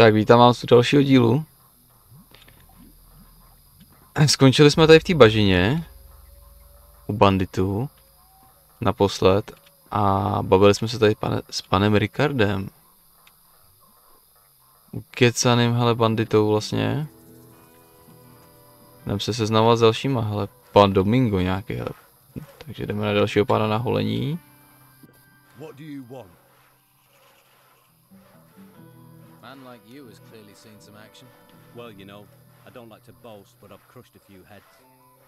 Tak vítám vás u dalšího dílu. Skončili jsme tady v té bažině u banditů naposled a bavili jsme se tady s panem Ricardem. Ukecaným, hele, banditou vlastně. Jdeme se seznamovat s dalšíma, hele, pan Domingo nějaký, hele. Takže jdeme na dalšího pána na holení. What do you want? Man like you has clearly seen some action. Well, you know, I don't like to boast, but I've crushed a few heads.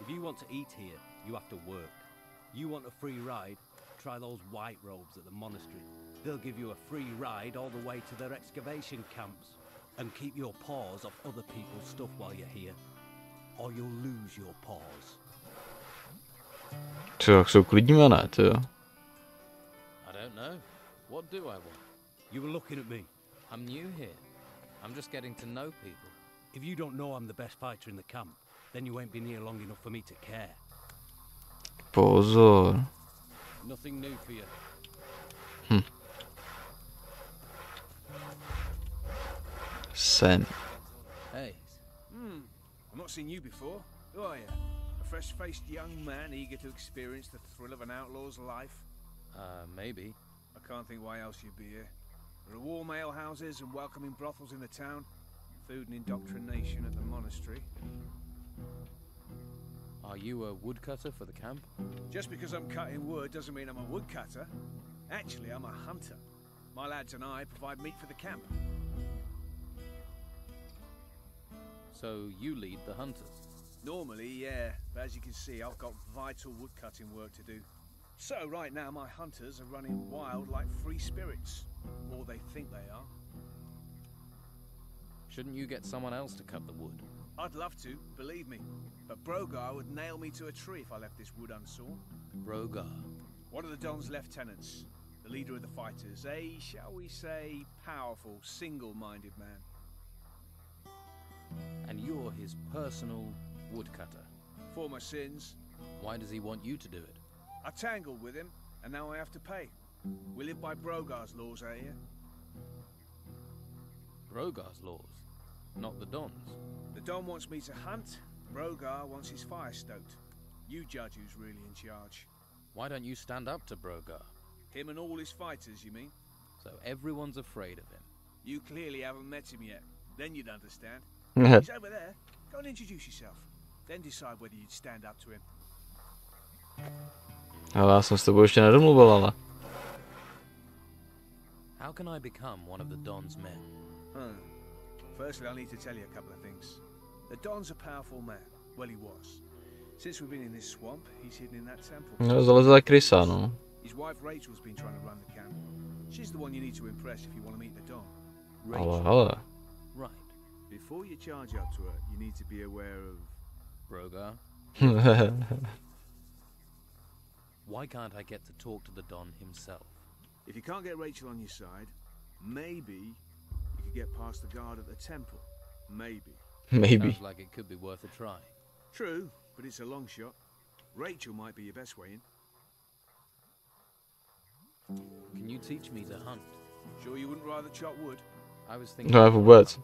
If you want to eat here, you have to work. You want a free ride? Try those white robes at the monastery. They'll give you a free ride all the way to their excavation camps. And keep your paws off other people's stuff while you're here. Or you'll lose your paws. Co, jak jsou klidní, ne, to jo? I don't know. What do I want? You were looking at me. I'm new here. I'm just getting to know people. If you don't know I'm the best fighter in the camp, then you ain't been here long enough for me to care. Pozor. Nothing new for you. Sen. Hey. I've not seen you before. Who are you? A fresh-faced young man eager to experience the thrill of an outlaw's life? Maybe. I can't think why else you'd be here. There are warm ale houses and welcoming brothels in the town. Food and indoctrination at the monastery. Are you a woodcutter for the camp? Just because I'm cutting wood doesn't mean I'm a woodcutter. Actually, I'm a hunter. My lads and I provide meat for the camp. So you lead the hunters? Normally, yeah, but as you can see, I've got vital woodcutting work to do. So right now, my hunters are running wild like free spirits. Or they think they are. Shouldn't you get someone else to cut the wood? I'd love to, believe me. But Brogar would nail me to a tree if I left this wood unsawn. Brogar? One of the Don's lieutenants, the leader of the fighters, a, shall we say, powerful, single-minded man. And you're his personal woodcutter? For my sins. Why does he want you to do it? I tangled with him, and now I have to pay. We live by Brogar's laws out here. Brogar's laws? Not the Don's? The Don wants me to hunt, Brogar wants his fire stoked. You judge who's really in charge. Why don't you stand up to Brogar? Him and all his fighters, you mean? So everyone's afraid of him? You clearly haven't met him yet. Then you'd understand. He's over there. Go and introduce yourself. Then decide whether you'd stand up to him. Ale já jsem s tebou ještě nedomluvil, ale. How can I become one of the Don's men? Firstly, I need to tell you a couple of things. The Don's a powerful man. Well, he was. Since we've been in this swamp, he's hidden in that temple. No, zalezla krysa, no. His wife Rachel's been trying to run the camp. She's the one you need to impress if you want to meet the Don. Ale. Right. Before you charge up to her, you need to be aware of... Brogar? Why can't I get to talk to the Don himself? If you can't get Rachel on your side, maybe you could get past the guard at the temple. Maybe. Maybe. Sounds like it could be worth a try. True, but it's a long shot. Rachel might be your best way in. Can you teach me to hunt? Sure you wouldn't rather chop wood? I was thinking... No, vůbec.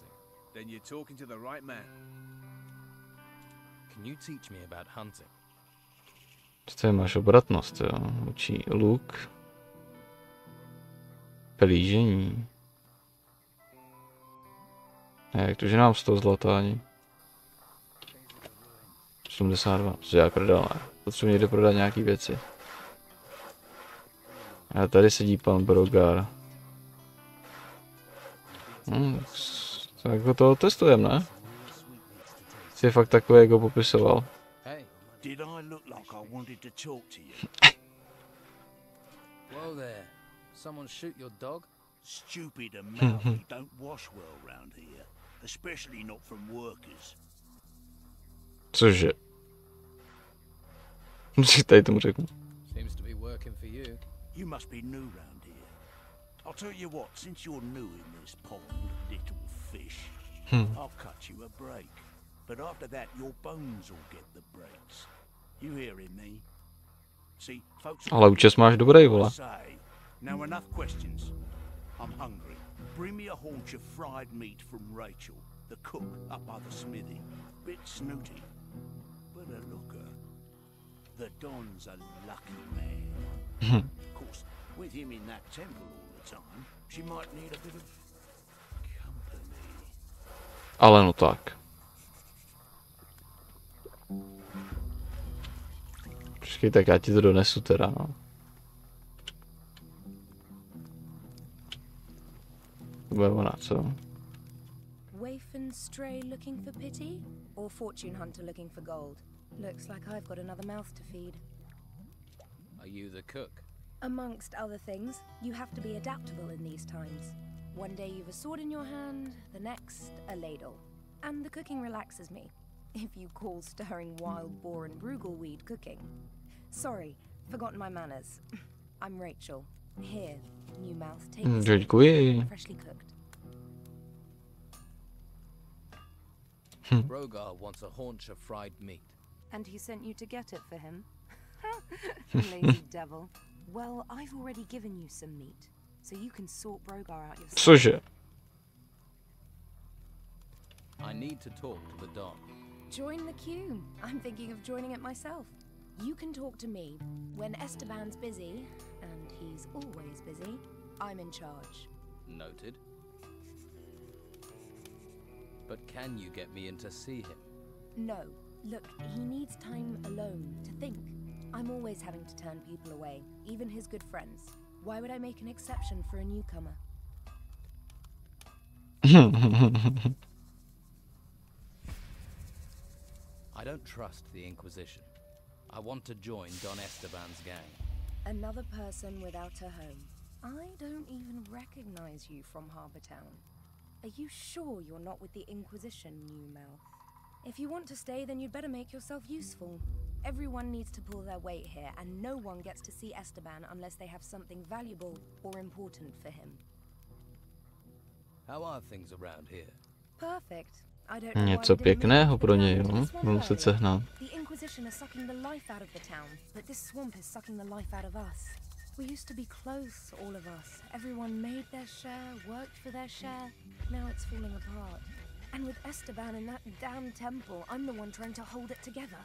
Then you're talking to the right man. Can you teach me about hunting? Ty máš obratnost, jo. Učí luk. Plížení. Jak to, že nám 100 zlata ani? 82, co já prodal, ne? Potřebuji někde prodat nějaký věci. A tady sedí pan Brogar. Tak ho to testujeme, ne? Jsi fakt takový, jak ho popisoval. Did I look like I wanted to talk to you? Whoa there. Someone shoot your dog? Stupid and mouthy don't wash well round here, especially not from workers. Cože? Tady tomu řeknu. Seems to be working for you. You must be new round here. I'll tell you what, since you're new in this pond, little fish, I'll cut you a break. But after that, your bones will get the breaks. You hearing me? See, folks... Ale účest máš dobrý, vole. Now enough questions. I'm hungry. bring me a haunch of fried meat from Rachel, the cook up by the smithy. Bit snooty, but a looker. The Don's a lucky man. Of course, with him in that temple all the time, she might need a bit of company. Ale no tak. Počkej, tak já ti to donesu teda, no. To bude ona, co? Waif and stray looking for pity? Or fortune hunter looking for gold? Looks like I've got another mouth to feed. Are you the cook? Amongst other things, you have to be adaptable in these times. One day you've a sword in your hand, the next a ladle. And the cooking relaxes me, if you call stirring wild boar and brugelweed cooking. Sorry, forgotten my manners. I'm Rachel. Here, new mouth, take this Děkuji. freshly cooked. Rogar wants a haunch of fried meat. And he sent you to get it for him? Lazy devil. Well, I've already given you some meat, so you can sort Brogar out yourself. Cože? I need to talk to the Don. Join the queue. I'm thinking of joining it myself. You can talk to me. When Esteban's busy, and he's always busy, I'm in charge. Noted. But can you get me in to see him? No. Look, he needs time alone to think. I'm always having to turn people away, even his good friends. Why would I make an exception for a newcomer? I don't trust the Inquisition. I want to join Don Esteban's gang. Another person without a home. I don't even recognize you from Harbour Town. Are you sure you're not with the Inquisition, new mouth? If you want to stay, then you'd better make yourself useful. Everyone needs to pull their weight here, and no one gets to see Esteban unless they have something valuable or important for him. How are things around here? Perfect. I don't know why Něco we didn't pěkného move pro the něj, ground jo? this one Budu muset earlier. sehnat. The Inquisition are sucking the life out of the town, but this swamp is sucking the life out of us. We used to be close, all of us. Everyone made their share, worked for their share. Now it's falling apart. And with Esteban in that damn temple, I'm the one trying to hold it together.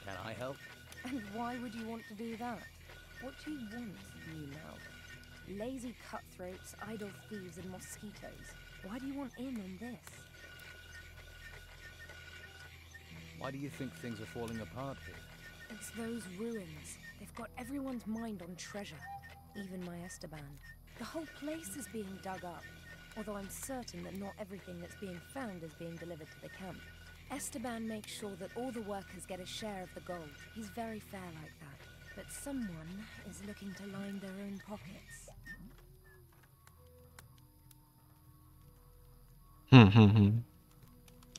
Can I help? And why would you want to do that? What do you want, new mouth? Lazy cutthroats, idle thieves, and mosquitoes. Why do you want in on this? Why do you think things are falling apart here? It's those ruins. They've got everyone's mind on treasure. Even my Esteban. The whole place is being dug up. Although I'm certain that not everything that's being found is being delivered to the camp. Esteban makes sure that all the workers get a share of the gold. He's very fair like that. But someone is looking to line their own pockets.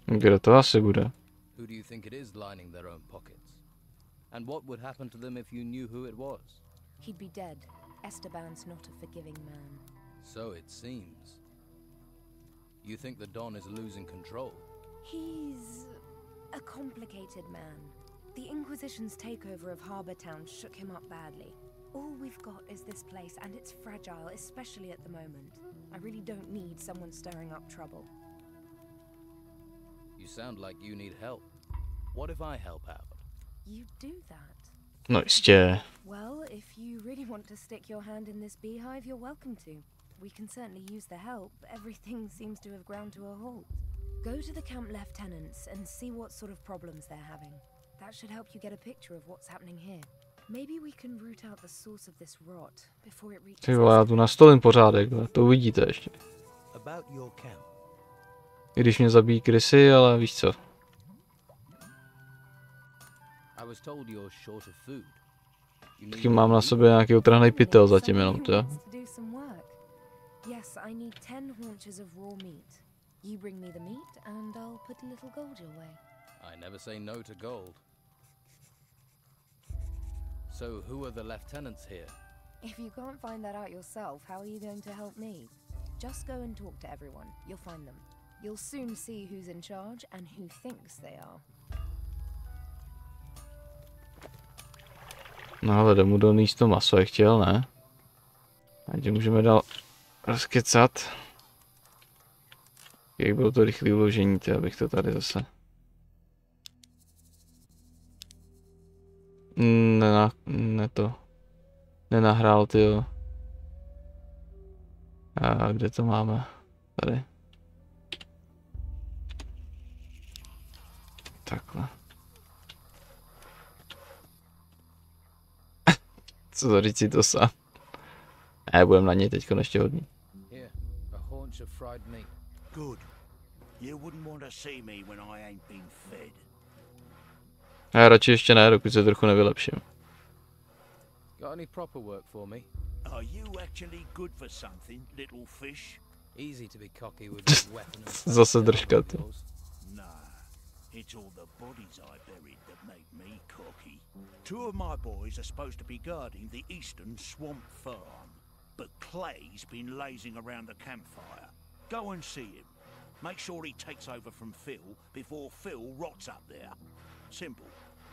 Kdo to asi bude? Who do you think it is lining their own pockets? And what would happen to them if you knew who it was? He'd be dead. Esteban's not a forgiving man. So it seems. You think the Don is losing control? He's a complicated man. The Inquisition's takeover of Harbour Town shook him up badly. All we've got is this place, and it's fragile, especially at the moment. I really don't need someone stirring up trouble. You sound like you need help. What if I help out? You do that? No jistě. Well, if you really want to stick your hand in this beehive, you're welcome to. We can certainly use the help. Everything seems to have ground to a halt. Go to the camp lieutenants and see what sort of problems they're having. That should help you get a picture of what's happening here. Maybe we can root out the source of this rot before it reaches. Ty vole, já tu nastolím pořádek, to uvidíte ještě. About your camp. I když mě zabijí krysy, ale víš co. I was told you're short of food. Taky mám na sobě nějaký utrhaný pytel zatím jenom, to. Yes, I need 10 haunches of raw meat. You bring me the meat and I'll put a little gold your way. I never say no to gold. So who are the lieutenants here? If you can't find that out yourself, how are you going to help me? Just go and talk to everyone. You'll find them. You'll soon see who's in charge and who thinks they are. No ale jde mu donést to maso, jak chtěl, ne? Ať můžeme dál rozkecat. Jak bylo to rychlé uložení, abych to tady zase... Nenahrál, tyjo. A kde to máme? Tady. Takhle. Co to říct si to sám? Ne, budem na něj teďko ještě hodný. Here, a haunch of fried meat. Good. You wouldn't want to see me when I ain't been fed. Já radši ještě ne, dokud se trochu nevylepším. Got any proper work for me? Are you actually good for something, little fish? Easy to be cocky with your weapon and Zase držka, ty. Nah, it's all the bodies I buried that make me cocky. Two of my boys are supposed to be guarding the eastern swamp farm, but Clay's been lazing around the campfire. Go and see him. Make sure he takes over from Phil before Phil rots up there. Simple.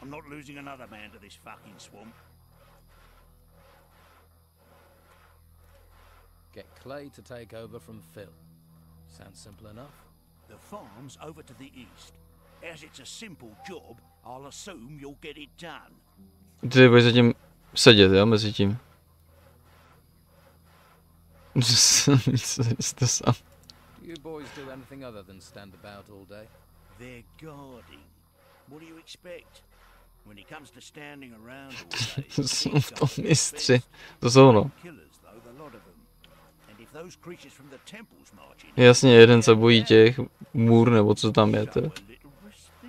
I'm not losing another man to this fucking swamp. Get Clay to take over from Phil. Sounds simple enough. The farm's over to the east. As it's a simple job, I'll assume you'll get it done. Ty budeš zatím sedět, jo, mezi tím. Jste sám. Do you boys do anything other than stand about all day? They're guarding. What do you expect? When it comes to standing around all day, Jsou v tom mistři. To jsou no. killers though, the lot of them. And if those creatures from the temples march in, Jasně, jeden se bojí těch můr, nebo co tam je, to. show a little respect.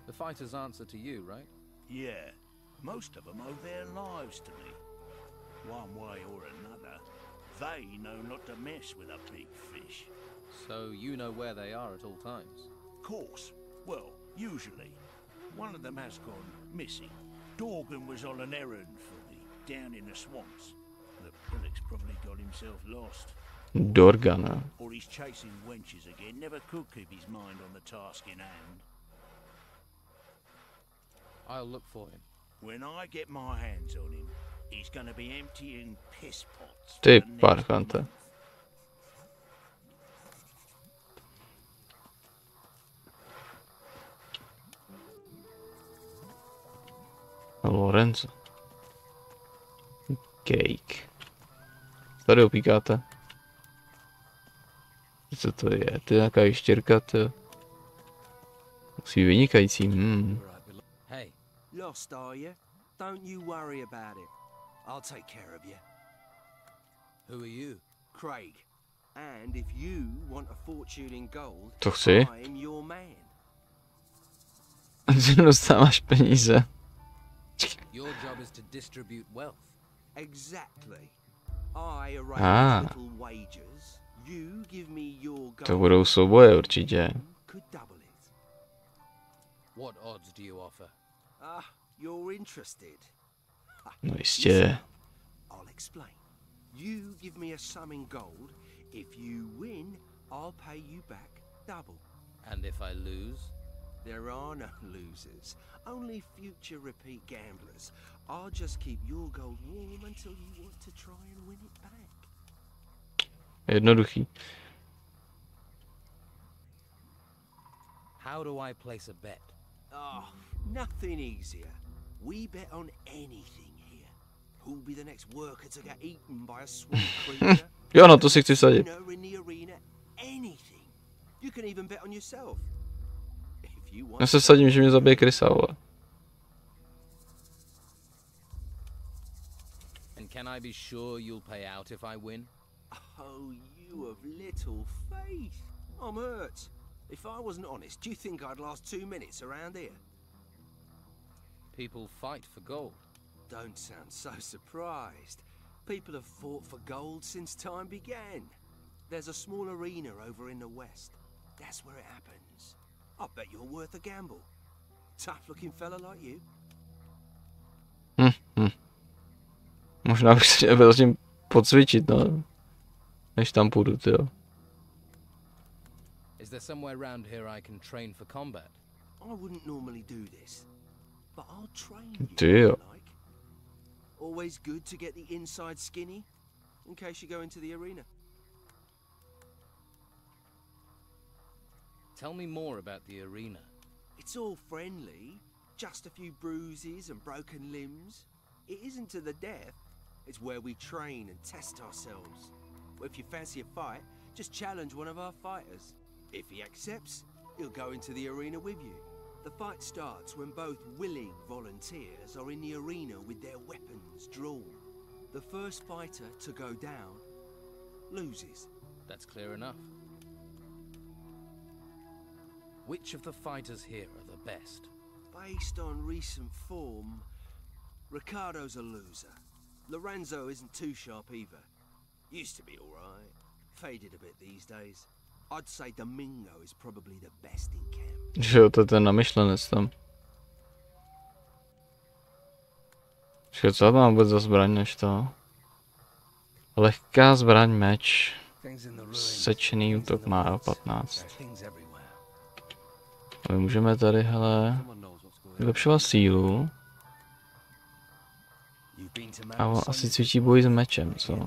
The fighters answer to you, right? Yeah, most of them owe their lives to me. One way or another, they know not to mess with a big fish. So you know where they are at all times. Course. Well, usually. One of them has gone missing. Dorgan was on an errand for me, down in the swamps. The pillock's probably got himself lost. Dorgana. Or he's chasing wenches again, never could keep his mind on the task in hand. I'll look for him. When I get my hands on him, he's gonna be emptying piss pots. for Ty the next parchante. month. Lorenzo. Cake. Tady opíkáte. Co to je? To je nějaká ještěrka, to musí být vynikající. Hey, Lost, are you? Don't you worry about it. I'll take care of you. who are you? Craig. And if you want a fortune in gold, To chci. I'm your man. Že dostáváš peníze. Your job is to distribute wealth. Exactly. I arrange Ah. little wages. You give me your gold. To budou souboje určitě. Could double it. What odds do you offer? Ah, you're interested. No jistě. I'll explain. You give me a sum in gold. If you win, I'll pay you back double. And if I lose? There are no losers, only future repeat gamblers. I'll just keep your gold warm until you want to try and win it back. Jednoduchý. How do I place a bet? Oh, nothing easier. We bet on anything here. Who'll be the next worker to get eaten by a swamp creature? Jo, no to si chci vsadit. Winner in the arena, anything. You can even bet on yourself. If you want. Já se vsadím, že mě zabije krysa, vole. And can I be sure you'll pay out if I win? Oh, you of little faith. I'm hurt. If I wasn't honest, do you think I'd last 2 minutes around here? People fight for gold. Don't sound so surprised. People have fought for gold since time began. There's a small arena over in the west. That's where it happens. I bet you're worth a gamble. Tough-looking fella like you. Možná bych si byl s tím pocvičit, no. Než tam půjdu, tyjo. Is there somewhere around here I can train for combat? I wouldn't normally do this, but I'll train you Ty jo. if you like. Always good to get the inside skinny, in case you go into the arena. Tell me more about the arena. It's all friendly, just a few bruises and broken limbs. It isn't to the death. It's where we train and test ourselves. If you fancy a fight, just challenge one of our fighters. If he accepts, he'll go into the arena with you. The fight starts when both willing volunteers are in the arena with their weapons drawn. The first fighter to go down loses. That's clear enough. Which of the fighters here are the best? Based on recent form, Ricardo's a loser. Lorenzo isn't too sharp either. Used to be alright. Faded a bit these days. I'd say Domingo is probably the best in camp. Že jo, to je ten namyšlenec tam. Počkej, co tam vůbec za zbraň než to? Lehká zbraň, meč. Sečný útok má 15. A my můžeme tady, hele, vylepšovat sílu. A on asi cvičí boj s mečem, co?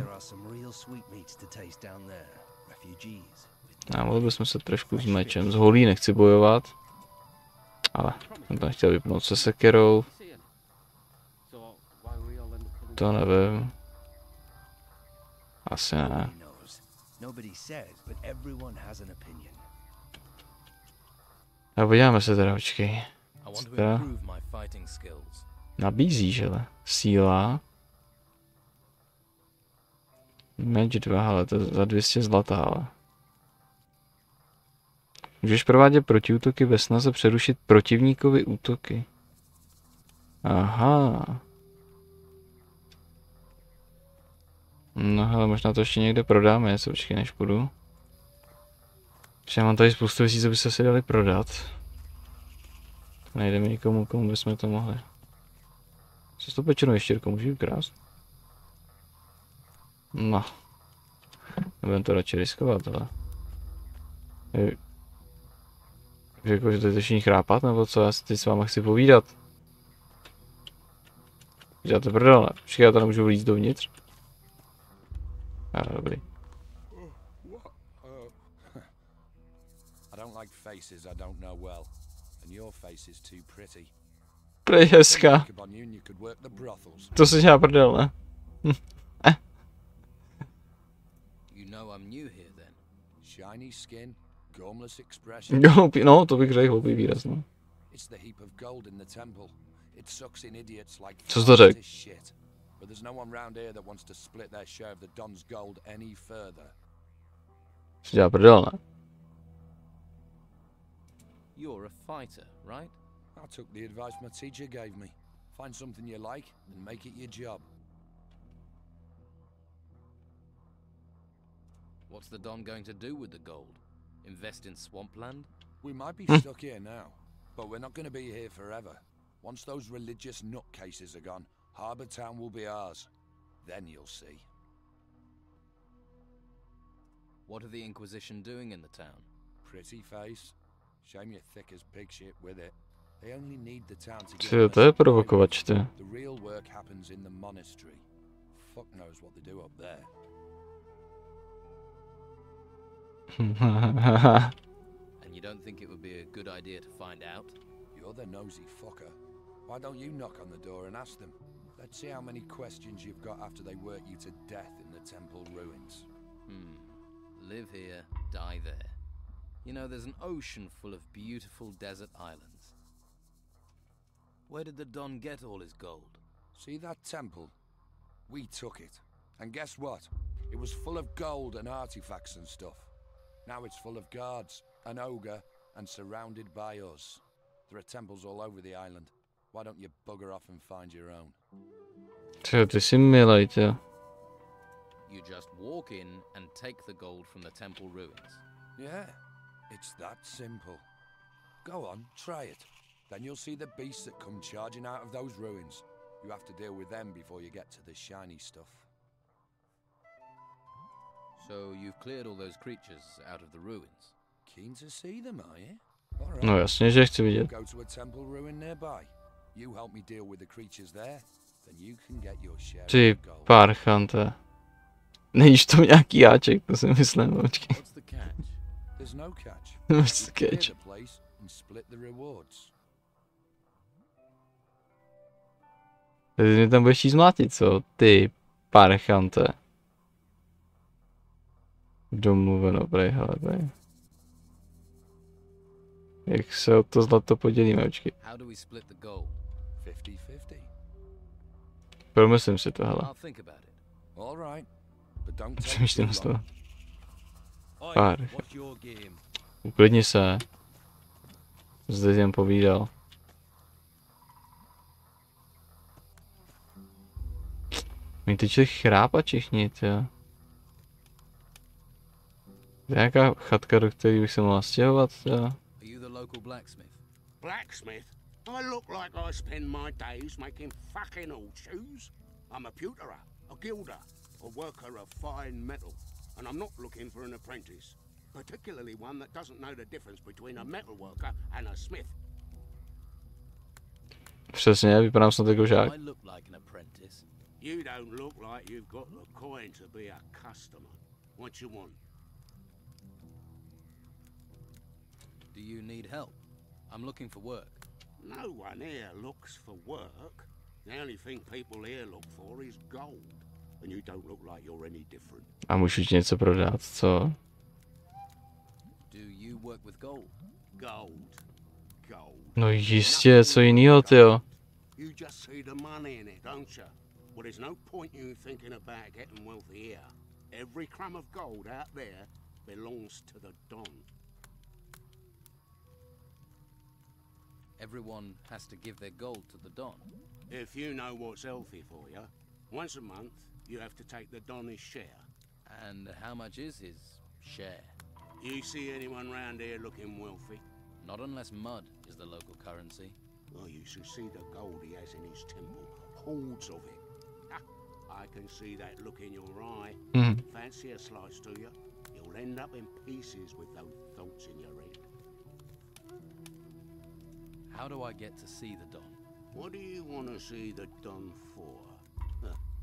A mohli bychom se trošku s mečem. S holí nechci bojovat. Ale jsem tam chtěl vypnout se sekerou. To nevím. Asi ne. A podíváme se teda, počkej. Co teda? Nabízí, žele. Síla. Meč 2, ale to je za 200 zlata, ale. Můžeš provádět protiútoky ve snaze přerušit protivníkovi útoky. Aha. No hele, možná to ještě někde prodáme, jestli počkej, než půjdu. Protože já mám tady spoustu věcí, co by se asi dali prodat. Najdeme někomu, komu bychom to mohli. Co s tou pečenou ještěrkou můžu ukrást? No. Nebudem to radši riskovat, ale. Řekl, že to je začíní chrápat, nebo co? Já si teď s váma chci povídat. Děláte prdel, ne? Počkej, já to nemůžu vlíct dovnitř. Dobrý. To je hezká. To se dělá prdel, ne? No, to bych řekl hloupý výraz, no. Co jsi to řekl? Se dělá prdel, ne? You're a fighter, right? I took the advice my teacher gave me. Find something you like and make it your job. What's the Don going to do with the gold? Invest in swampland? We might be stuck here now, but we're not going to be here forever. Once those religious nutcases are gone, Harbour Town will be ours. Then you'll see. What are the Inquisition doing in the town? Pretty face. Shame you're thick as pig shit with it. They only need the town to get. To je provokovač, ty. The real work happens in the monastery. Fuck knows what they do up there. And you don't think it would be a good idea to find out? You're the nosy fucker. Why don't you knock on the door and ask them? Let's see how many questions you've got after they work you to death in the temple ruins. Live here, die there. You know, there's an ocean full of beautiful desert islands. Where did the Don get all his gold? See that temple? We took it. And guess what? It was full of gold and artifacts and stuff. Now it's full of guards, an ogre, and surrounded by us. There are temples all over the island. Why don't you bugger off and find your own? Ty jsi milej, tě. You just walk in and take the gold from the temple ruins. Yeah, it's that simple. Go on, try it. Then you'll see the beasts that come charging out of those ruins. You have to deal with them before you get to the shiny stuff. So you've cleared all those creatures out of the ruins? Keen to see them, are you? All right. No jasně, že chci vidět. Go to a temple ruin nearby. You help me deal with the creatures there. then you can get your share Ty of gold. parchante. Nejíš to nějaký jáček, to si myslím, počkej. What's the catch? There's no catch. What's the Clear catch? the place and split the rewards. Ty mě tam budeš jí zmlátit, co? Ty parchante. Domluveno, prej, hele, prej. Jak se o to zlato podělíme, počkej. How do we split the gold? 50-50. Promyslím si to, hele. I'll think about it. All right, but don't take Přemýšlím too z toho. long. Oi, Pár. what's your game? Uklidni se. Zde jsem povídal. Oni teď šli chrápat všichni, jo. Je nějaká chatka, do které bych se mohl stěhovat, jo. Are you the local blacksmith? Blacksmith? I look like I spend my days making fucking old shoes. I'm a pewterer, a gilder, a worker of fine metal, and I'm not looking for an apprentice, particularly one that doesn't know the difference between a metal worker and a smith. Přesně, vypadám snad jako žák. I look like an apprentice. You don't look like you've got the coin to be a customer. What you want? Do you need help? I'm looking for work. No one here looks for work. The only thing people here look for is gold. And you don't look like you're any different. A můžu ti něco prodat, co? Do you work with gold? Gold. Gold. No jistě, co jinýho, tyjo. You just see the money in it, don't you? Well, there's no point you thinking about getting wealthy here. Every crumb of gold out there belongs to the Don. Everyone has to give their gold to the Don. If you know what's healthy for you, once a month you have to take the Don his share. And how much is his share? You see anyone round here looking wealthy? Not unless mud is the local currency. Well, you should see the gold he has in his temple. Hordes of it. Ha, I can see that look in your eye. Fancy a slice, do you? You'll end up in pieces with those thoughts in your head. How do I get to see the Don? What do you want to see the Don for?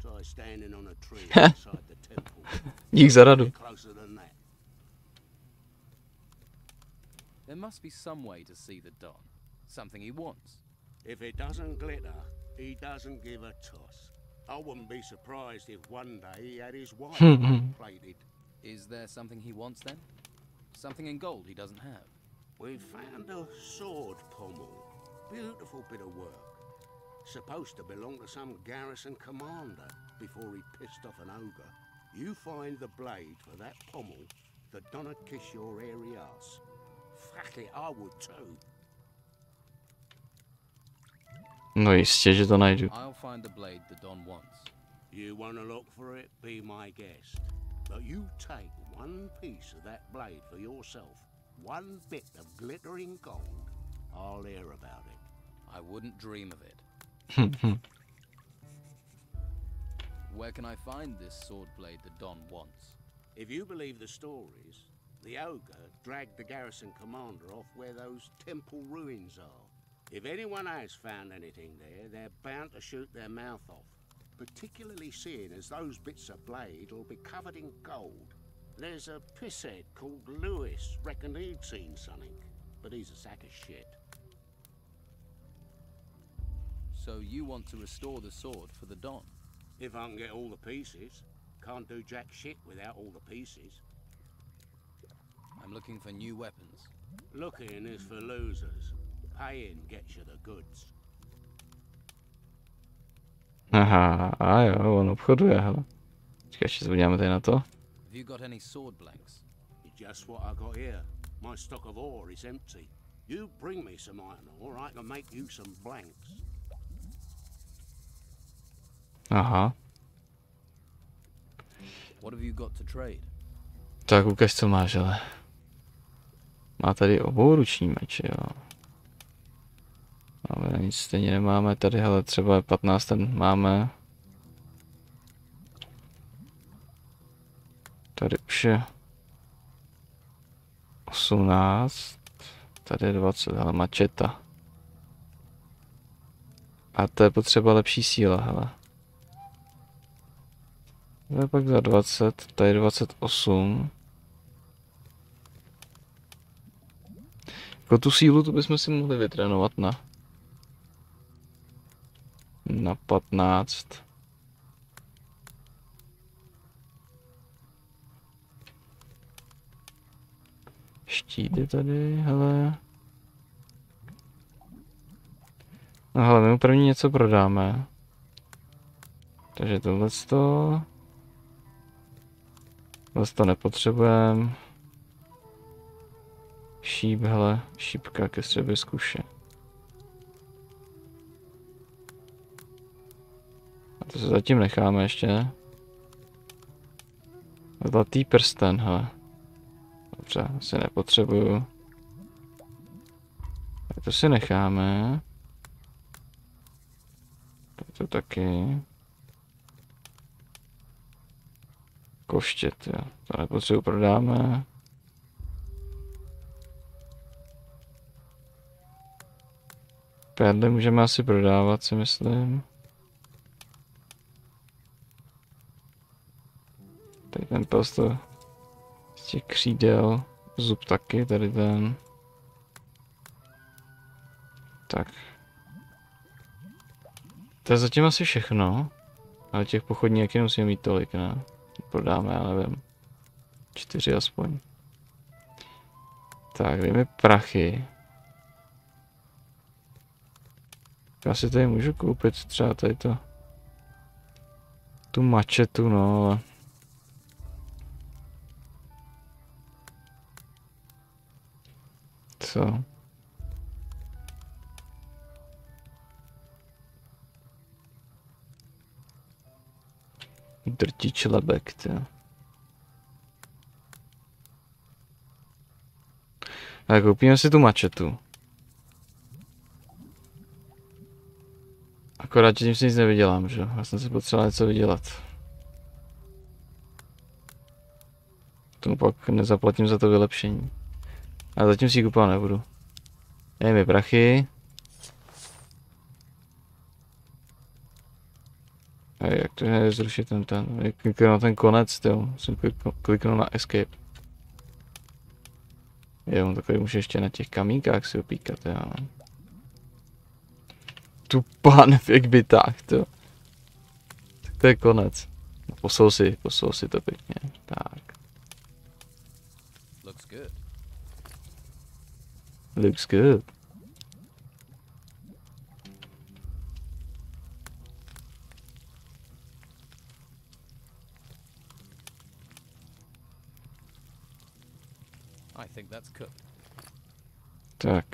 Try standing on a tree outside the temple. Dík za radu. Closer than that. There must be some way to see the Don. Something he wants. If it doesn't glitter, he doesn't give a toss. I wouldn't be surprised if one day he had his wife plated. Is there something he wants then? Something in gold he doesn't have? We found a sword pommel. Beautiful bit of work. Supposed to belong to some garrison commander before he pissed off an ogre. You find the blade for that pommel, the Donna kiss your hairy ass. Fuck it, I would too. No jistě, že to najdu. I'll find the blade the Don wants. You want to look for it, be my guest. But you take one piece of that blade for yourself. One bit of glittering gold. I'll hear about it. I wouldn't dream of it. Where can I find this sword blade the Don wants? If you believe the stories, the ogre dragged the garrison commander off where those temple ruins are. If anyone has found anything there, they're bound to shoot their mouth off. Particularly seeing as those bits of blade will be covered in gold. There's a pisshead called Lewis, reckoned he'd seen something, but he's a sack of shit. So you want to restore the sword for the Don? If I can get all the pieces. Can't do jack shit without all the pieces. I'm looking for new weapons. Looking is for losers. Paying gets you the goods. Aha, a jo, on obchoduje, hele. Počkej, ještě se podíváme tady na to. Have you got any sword blanks? It's just what I got here. My stock of ore is empty. You bring me some iron ore, I can make you some blanks. Aha. What have you got to trade? Tak ukaž, co máš, ale. Má tady obouruční meče, jo. Ale nic stejně nemáme tady, hele, třeba 15 ten máme. Tady už je 18. Tady je 20, ale mačeta. A to je potřeba lepší síla, hele. To je pak za 20, tady 28. Jako tu sílu tu bychom si mohli vytrénovat na 15. Štíty tady, hele. No hele, my mu první něco prodáme. Takže tohleto nepotřebujeme. Šíp, hele, šípka ke střebiskuši. A to se zatím necháme ještě. Zlatý prsten, hele. Dobře, asi nepotřebuju. Tak to si necháme. To taky. Koštět, jo. To nepotřebuji, prodáme. Perly můžeme asi prodávat, si myslím. Tady ten pelsto z těch křídel. Zub taky, tady ten. Tak. To je zatím asi všechno. Ale těch pochodníků nemusíme mít tolik, ne? Prodáme, já nevím. 4 aspoň. Tak, dejme prachy. Já si tady můžu koupit třeba tady to. Tu mačetu, no, ale. Co? Drtič lebek, to. Tak koupíme si tu mačetu. Akorát tím si nic nevydělám, že? Já jsem si potřeboval něco vydělat. Tomu pak nezaplatím za to vylepšení. A zatím si ji kupovat nebudu. Dej mi prachy. A jak to je zrušit ten. Kliknu na ten konec, jo. Musím kliknout na escape. Jo, takový můžu ještě na těch kamínkách si opíkat, jo. Tu pánev jak byták, to. Tak to je konec. Poslal si to pěkně. Tak. Looks good. Looks good. I think that's cooked. Tak.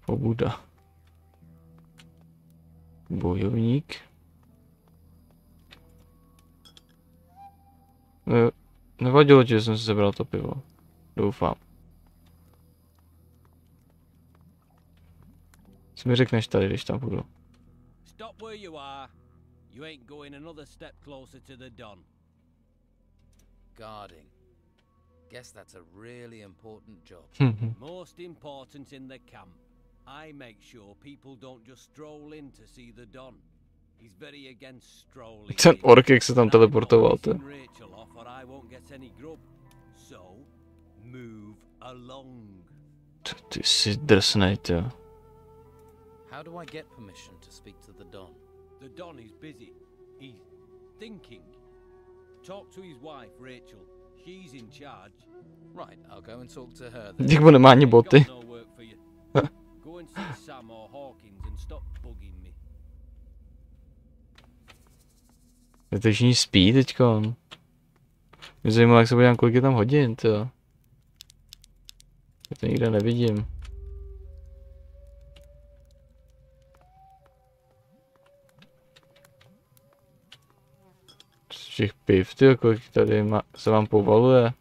Pobuda. Bojovník. Nevadilo ti, že jsem si sebral to pivo. Doufám. Co mi řekneš tady, když tam půjdu? Stop where you are. You ain't going another step closer to the Don. Guarding. Guess that's a really important job. Most important in the camp. I make sure people don't just stroll in to see the Don. He's very against strolling. Ten ork, jak se tam teleportoval, to. Rachel off or I won't get any grub. So, move along. Ty jsi drsnej, jo. How do I get permission to speak to the Don? The Don is busy. He's thinking. Talk to his wife, Rachel. She's in charge. Right, I'll go and talk to her then. Dík, nemá ani boty. Got no work for you. Go and see Sam or Hawkins and stop bugging me. Všichni spí teďko. Mě zajímalo, jak se podívám, kolik je tam hodin, to. Já to nikde nevidím. Z těch piv, tyjo, kolik tady se vám povaluje.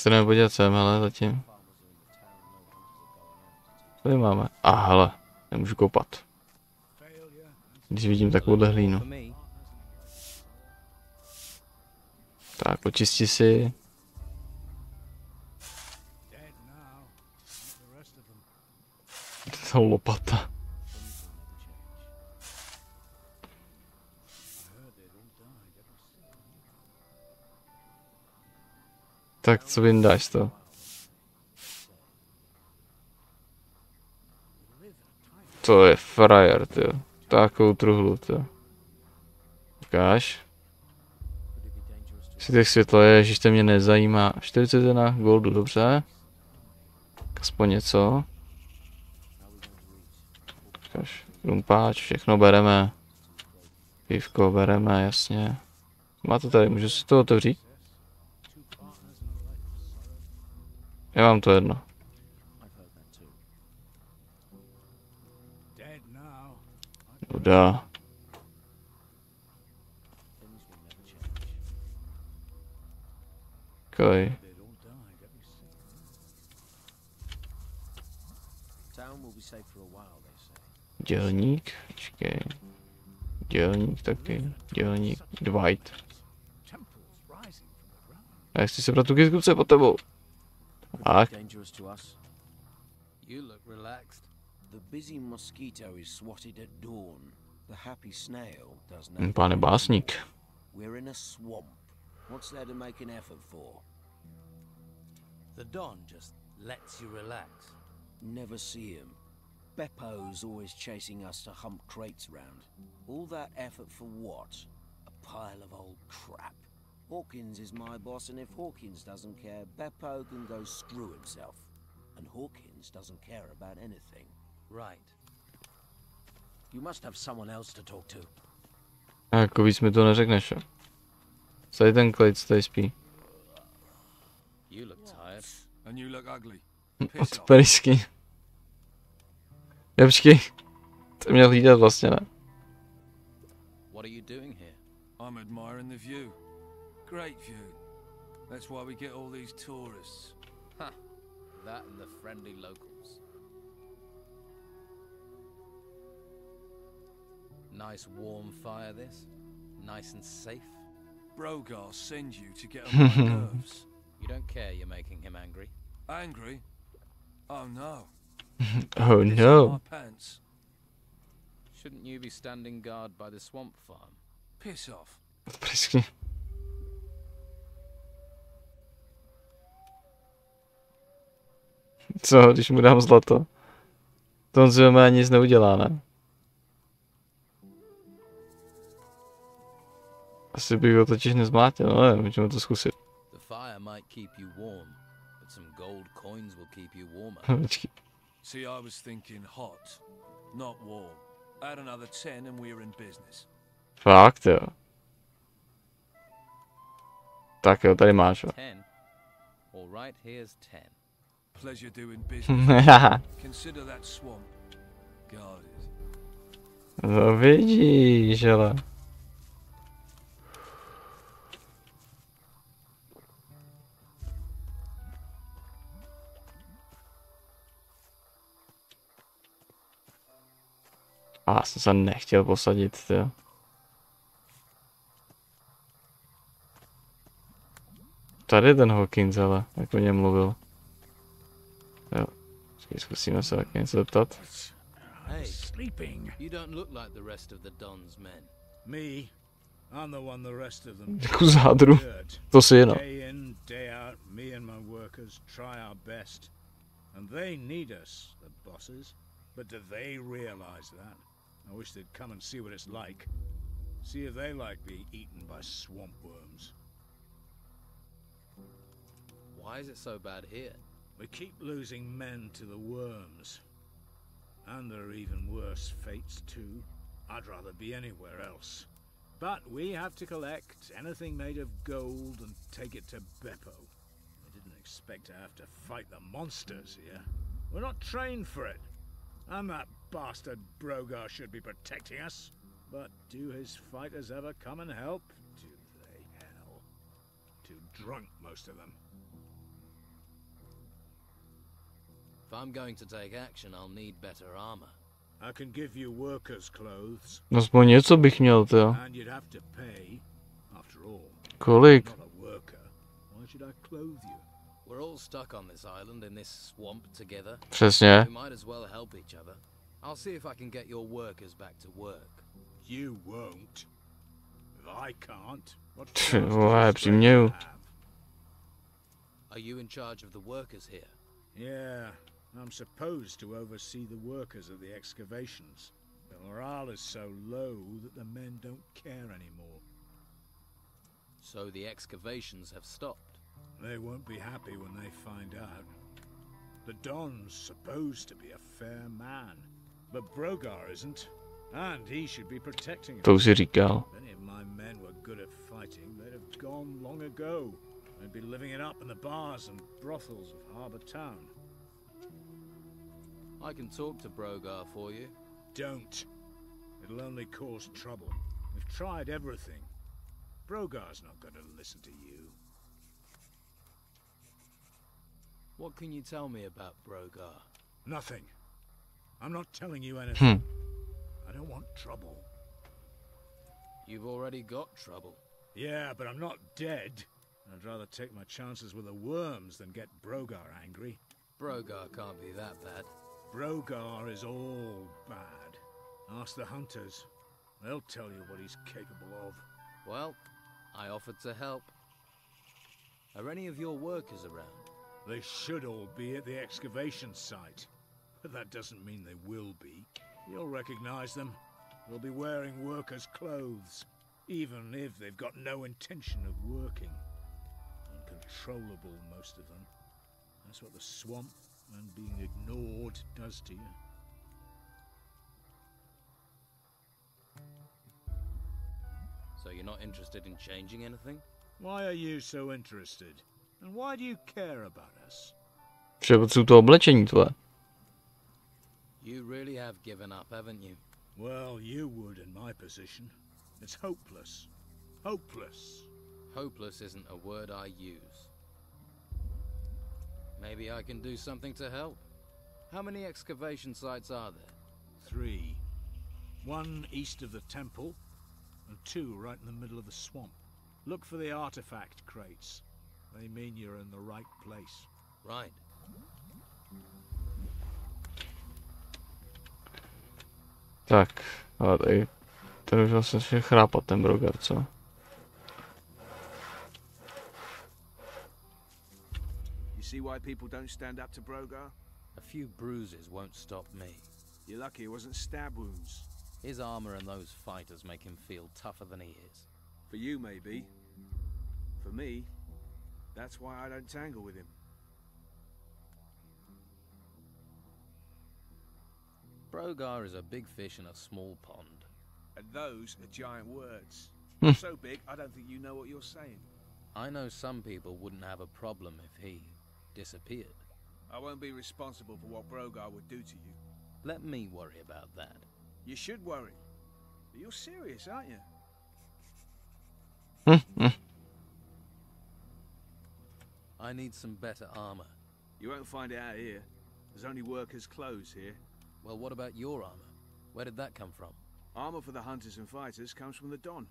Se jdeme podívat sem, hele, zatím. Tady máme. A hele, nemůžu kopat. Když vidím takovouhle hlínu. Tak, očisti si. To lopata. Tak co vyndáš to? To je frajer, tyjo. Takovou truhlu, tyjo. Ukáž. Si těch světlo je, ježiš, to mě nezajímá. 41 goldu, dobře. Aspoň něco. Ukáž. Rumpáč, všechno bereme. Pívko bereme, jasně. Má to tady, můžu si to otevřít? Já mám to jedno. Voda. Okay. Dělník, počkej. Dělník taky, dělník, Dwight. A jak chci sebrat tu kytku, co je pod tebou? Tak. You look relaxed. The busy mosquito is swatted at dawn. The happy snail does nothing. Pane básník. We're in a swamp. What's there to make an effort for? The Don just lets you relax. Never see him. Beppo's always chasing us to hump crates round. All that effort for what? A pile of old crap. Hawkins is my boss, and if Hawkins doesn't care, Beppo can go screw himself. And Hawkins doesn't care about anything. Right. You must have someone else to talk to. A jako víc mi to neřekneš, jo? Tady ten klejc tady spí. You look tired. And you look ugly. Od perisky. Já počkej. To měl hlídat vlastně, ne? What are you doing here? I'm admiring the view. Great view. That's why we get all these tourists. Ha! That and the friendly locals. Nice warm fire this. Nice and safe. Brogar sends you to get on my nerves. You don't care you're making him angry. Angry? Oh no. Oh Piss no. off my pants. Shouldn't you be standing guard by the swamp farm? Piss off. Od perisky. Co, když mu dám zlato? To on zřejmě nic neudělá, ne? Asi bych ho totiž nezmlátil, no nevím, můžeme to zkusit. The fire might keep you warm, but some gold coins will keep you warmer. Počkej. See, I was thinking hot, not warm. Add another 10 and we're in business. Fakt, jo. Tak jo, tady máš, jo. 10. All right, here's 10. Pleasure doing business. Consider that swamp guarded. No vidíš, ale. A já jsem se nechtěl posadit, jo. Tady je ten Hawkins, ale jak o něm mluvil. Jo, zkusíme se taky něco zeptat. Hey, Sleeping. you don't look like the rest of the Don's men. Me, I'm the one the rest of them Ku zádru, dirt. to si jenom. Day in, day out, me and my workers try our best. And they need us, the bosses. But do they realize that? I wish they'd come and see what it's like. See if they like being eaten by swamp worms. Why is it so bad here? We keep losing men to the worms. And there are even worse fates too. I'd rather be anywhere else. But we have to collect anything made of gold and take it to Beppo. I didn't expect to have to fight the monsters here. We're not trained for it. And that bastard Brogar should be protecting us. But do his fighters ever come and help? Do they, hell? Too drunk, most of them. If I'm going to take action, I'll need better armor. I can give you workers' clothes, Aspoň něco bych měl, to. and you'd have to pay. After all, Kolik? not a worker. Why should I clothe you? We're all stuck on this island in this swamp together. Přesně. We might as well help each other. I'll see if I can get your workers back to work. You won't. If I can't, what Ty chance does vole, a přiměju. stranger have? Are you in charge of the workers here? Yeah, I'm supposed to oversee the workers at the excavations. The morale is so low that the men don't care anymore. So the excavations have stopped. They won't be happy when they find out. The Don's supposed to be a fair man, but Brogar isn't, and he should be protecting him. To už si říkal. If any of my men were good at fighting, they'd have gone long ago. They'd be living it up in the bars and brothels of Harbour Town. I can talk to Brogar for you. Don't. It'll only cause trouble. We've tried everything. Brogar's not going to listen to you. What can you tell me about Brogar? Nothing. I'm not telling you anything. I don't want trouble. You've already got trouble. Yeah, but I'm not dead. I'd rather take my chances with the worms than get Brogar angry. Brogar can't be that bad. Brogar is all bad. Ask the hunters. They'll tell you what he's capable of. Well, I offered to help. Are any of your workers around? They should all be at the excavation site. But that doesn't mean they will be. You'll recognize them. They'll be wearing workers' clothes, even if they've got no intention of working. Uncontrollable, most of them. That's what the swamp and being ignored does to you. So you're not interested in changing anything? Why are you so interested? And why do you care about us? Třeba jsou to oblečení tvoje. You really have given up, haven't you? Well, you would in my position. It's hopeless. Hopeless. Hopeless isn't a word I use. Maybe I can do something to help. How many excavation sites are there? 3. 1 east of the temple, and 2 right in the middle of the swamp. Look for the artifact crates. They mean you're in the right place. Right. Tak, ale tady, tady už vlastně se chrápat ten Brogar, co? You see why people don't stand up to Brogar? A few bruises won't stop me. You're lucky it wasn't stab wounds. His armor and those fighters make him feel tougher than he is. For you, maybe. For me, that's why I don't tangle with him. Brogar is a big fish in a small pond. And those are giant words. So big, I don't think you know what you're saying. I know some people wouldn't have a problem if he disappeared. I won't be responsible for what Brogar would do to you. Let me worry about that. You should worry. But you're serious, aren't you? I need some better armor. You won't find it out here. There's only workers' clothes here. Well, what about your armor? Where did that come from? Armor for the hunters and fighters comes from the Don.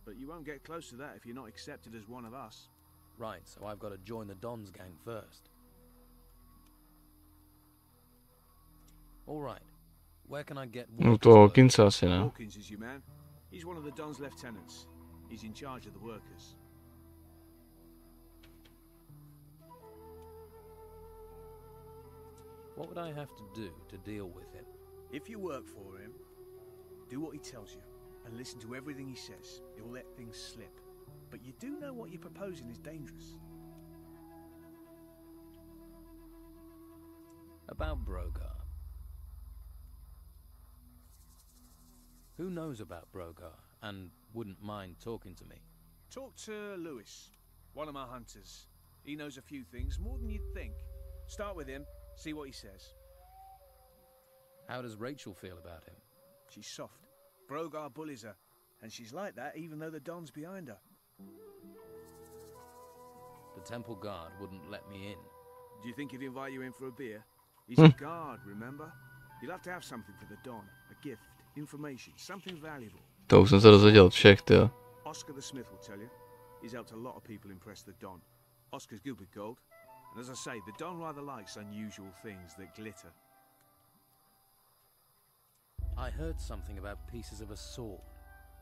But you won't get close to that if you're not accepted as one of us. Right, so I've got to join the Don's gang first. All right. Where can I get No workers' to clothes? Hawkinsa asi, ne? Hawkins is your man. He's one of the Don's lieutenants. He's in charge of the workers. What would I have to do to deal with him? If you work for him, do what he tells you and listen to everything he says. He'll let things slip. But you do know what you're proposing is dangerous. About Brogar. Who knows about Brogar and wouldn't mind talking to me? Talk to Lewis, one of my hunters. He knows a few things, more than you'd think. Start with him, see what he says. How does Rachel feel about him? She's soft. Brogar bullies her, and she's like that even though the Don's behind her. The temple guard wouldn't let me in. Do you think he'd invite you in for a beer? He's a guard, remember? You'll have to have something for the Don. A gift, information, something valuable. To už jsem se dozvěděl od všech, tyjo. Oscar the Smith will tell you. He's helped a lot of people impress the Don. Oscar's good with gold. And as I say, the Don rather likes unusual things that glitter. I heard something about pieces of a sword.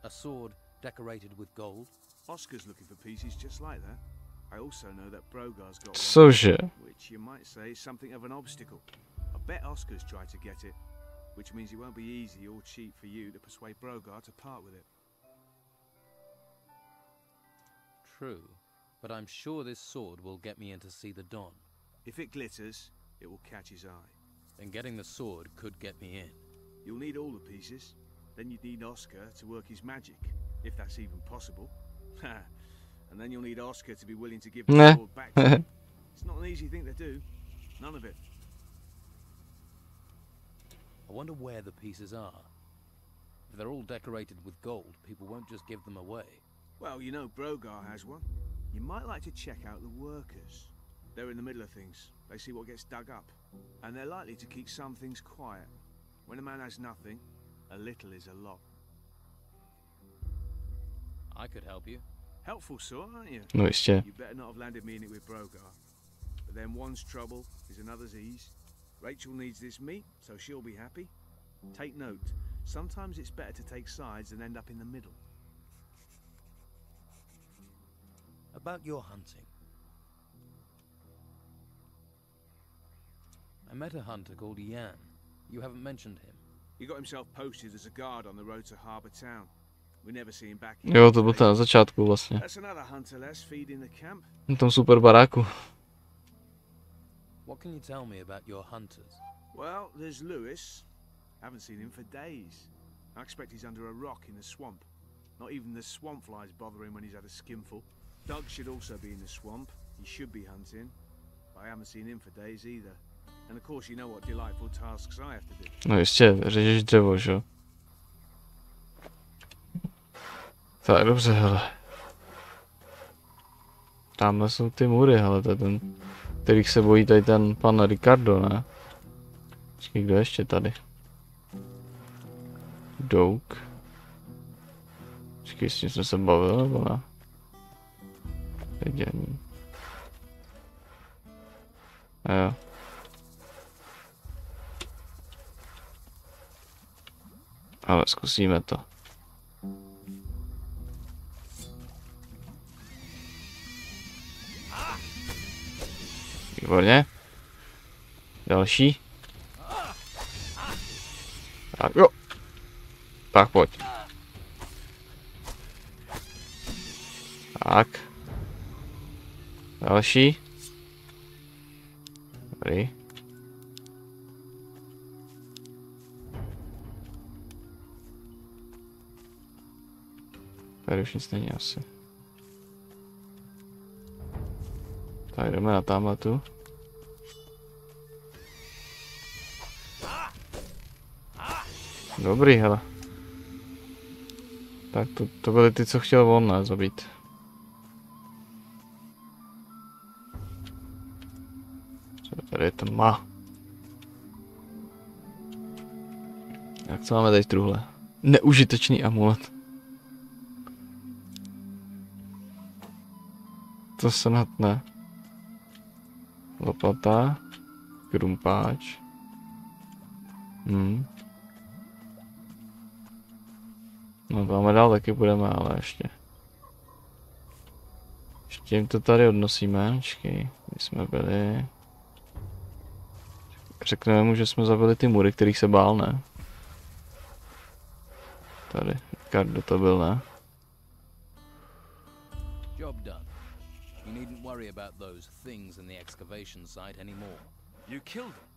A sword decorated with gold. Oscar's looking for pieces just like that. I also know that Brogar's got one, Cože? which you might say is something of an obstacle. I bet Oscar's tried to get it, which means it won't be easy or cheap for you to persuade Brogar to part with it. True, but I'm sure this sword will get me in to see the Don. If it glitters, it will catch his eye. And getting the sword could get me in. You'll need all the pieces. Then you'd need Oscar to work his magic, if that's even possible. And then you'll need Oscar to be willing to give the Nah. sword back to you. It's not an easy thing to do. None of it. I wonder where the pieces are. If they're all decorated with gold, people won't just give them away. Well, you know Brogar has one. You might like to check out the workers. They're in the middle of things. They see what gets dug up. And they're likely to keep some things quiet. When a man has nothing, a little is a lot. I could help you. Helpful sort, aren't you? No jistě. You better not have landed me in it with Brogar. But then one's trouble is another's ease. Rachel needs this meat, so she'll be happy. Take note. Sometimes it's better to take sides than end up in the middle. About your hunting. I met a hunter called Jan. You haven't mentioned him. He got himself posted as a guard on the road to Harbour Town. We never see him back. Jo, to byl ten na začátku vlastně. That's another hunter less feeding the camp. Na tom super baráku. What can you tell me about your hunters? Well, there's Lewis. Haven't seen him for days. I expect he's under a rock in the swamp. Not even the swamp flies bother him when he's had a skimful. Doug should also be in the swamp. He should be hunting. But I haven't seen him for days either. And of course you know what delightful tasks I have to do. No jistě, řežeš dřevo, že jo? Tak dobře, hele. Tamhle jsou ty mury, hele, to je ten, kterých se bojí tady ten pan Ricardo, ne? Počkej, kdo je ještě tady? Douk. Počkej, s tím jsme se bavili, nebo ne? Vidění. A jo. Ale zkusíme to. Výborně. Další. Tak jo. Tak pojď. Tak. Další. Dobrý. Tady už nic není asi. Tak jdeme na tamhletu. Dobrý, hele. Tak to byly ty, co chtěl on, ne, zabít. Tady je tma. Jak co máme tady truhle? Neužitečný amulet. To snad ne. Lopata. Krumpáč. No tam dál taky budeme, ale ještě. Ještě jim to tady odnosíme, počkej, my jsme byli. Řekneme mu, že jsme zabili ty mury, kterých se bál, ne? Tady, Ricardo to byl, ne? Job done. You needn't worry about those things in the excavation site anymore. You killed them?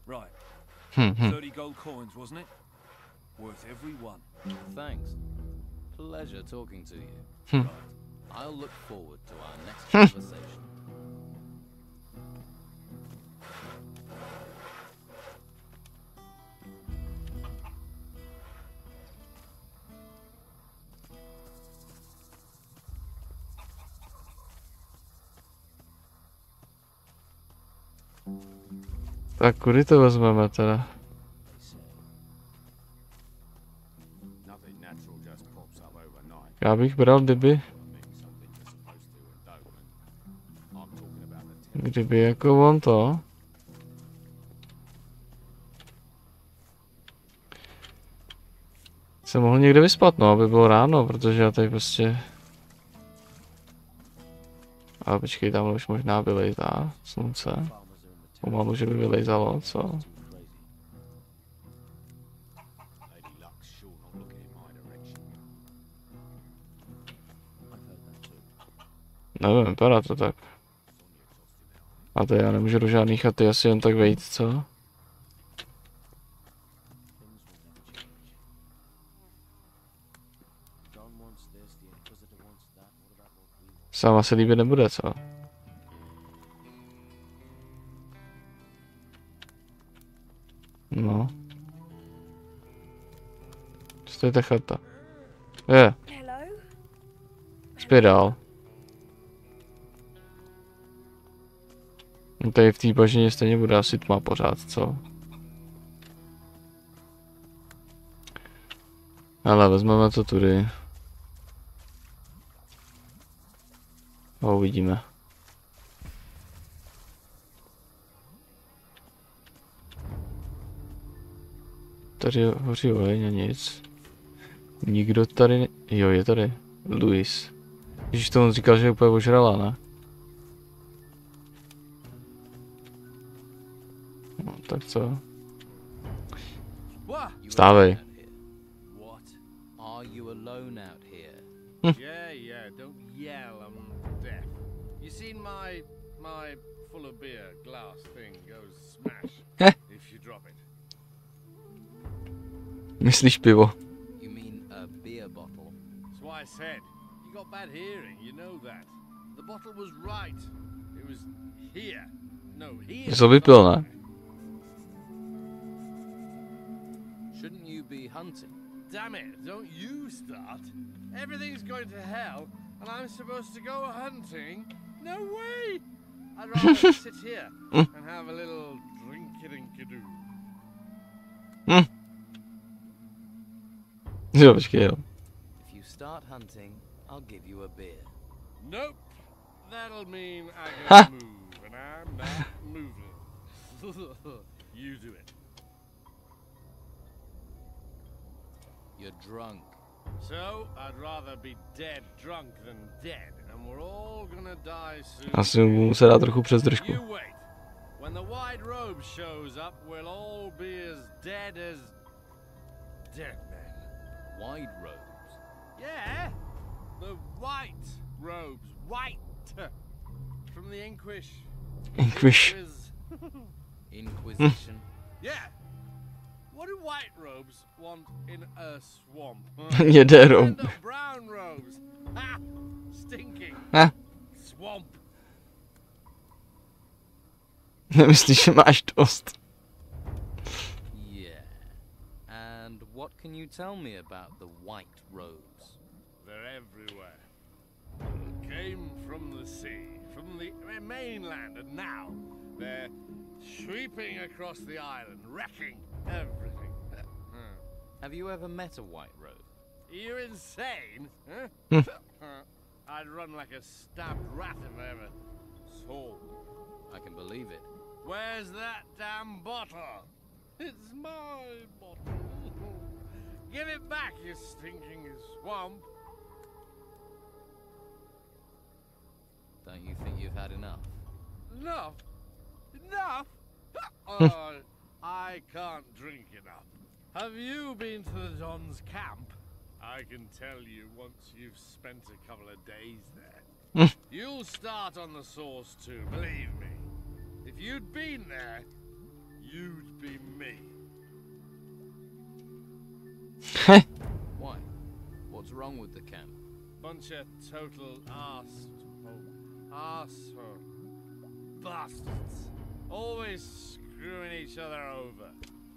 Right. 30 gold coins, wasn't it? Worth every one. Thanks. Pleasure talking to you. Right. I'll look forward to our next conversation. Tak kudy to vezmeme teda? Já bych bral, kdyby jako on to. Se mohl někde vyspat, no, aby bylo ráno, protože já tady prostě... Ale počkej, tam už možná vylejzá slunce. Pomalu, že by vylejzalo, co? Nevím, vypadá to tak. A to já nemůžu do žádný chaty asi jen tak vejít, co? Sama se líbit nebude, co? No. Co to je ta chata? Je. Zpět dál. No tady v té bažině stejně bude asi tma pořád, co? Ale vezmeme to tudy. A uvidíme. Tady hoří oheň a nic. Nikdo tady ne... Jo, je tady. Luis. Když to on říkal, že je úplně ožralá, ne? No, tak co? Vstávej. My full of beer glass thing goes smash if you drop it. Myslíš pivo? You mean a beer bottle? That's why I said you got bad hearing. You know that. The bottle was right. It was here. No, here. Co vypil, ne? Shouldn't you be hunting? Damn it! Don't you start. Everything's going to hell, and I'm supposed to go hunting. No way! I'd rather sit here and have a little drinky-dinky-doo. Jo, počkej, jo. If you start hunting, I'll give you a beer. Nope. That'll mean I gotta move, and I'm not moving. You do it. You're drunk. So, I'd rather be dead drunk than dead, and we're all gonna die soon. Asi mu muset dát trochu přes držku. You wait. When the white robe shows up, we'll all be as dead men. White robes? Yeah, the white robes. White. From the Inquisition? Yeah. What do white robes want in a swamp? Jede rob. Brown robes. Ha! Stinking. Ha? Swamp. Nemyslíš, že máš dost? Yeah. And what can you tell me about the white robes? They're everywhere. Came from the sea, from the mainland, and now they're sweeping across the island, wrecking everything. Have you ever met a white robe? Are you insane? Huh? I'd run like a stabbed rat if I ever saw one. I can believe it. Where's that damn bottle? It's my bottle. Give it back, you stinking swamp. Don't you think you've had enough? Enough? Enough? Oh, I can't drink enough. Have you been to the Don's camp? I can tell you once you've spent a couple of days there. You'll start on the sauce too, believe me. If you'd been there, you'd be me. Why? What's wrong with the camp? Bunch of total arsehole bastards. Always screwing each other over.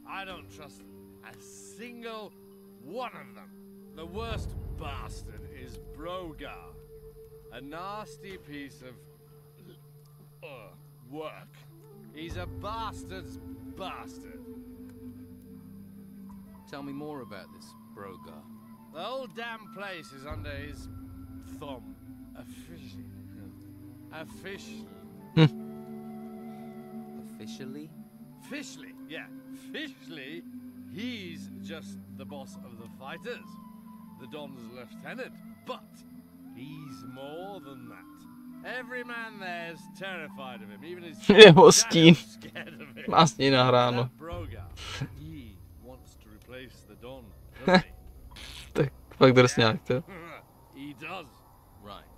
I don't trust a single one of them. The worst bastard is Brogar. A nasty piece of work. He's a bastard's bastard. Tell me more about this Brogar. The whole damn place is under his thumb. Officially. Officially? Officially, yeah. Officially, he's just the boss of the fighters. The Don's lieutenant. But he's more than that. Every man there's terrified of him. Even his Jeho stín. scared of him. Má stín nahráno. That Brogar, he wants to replace the Don, doesn't he? Tak fakt drsňák to. He does. Right.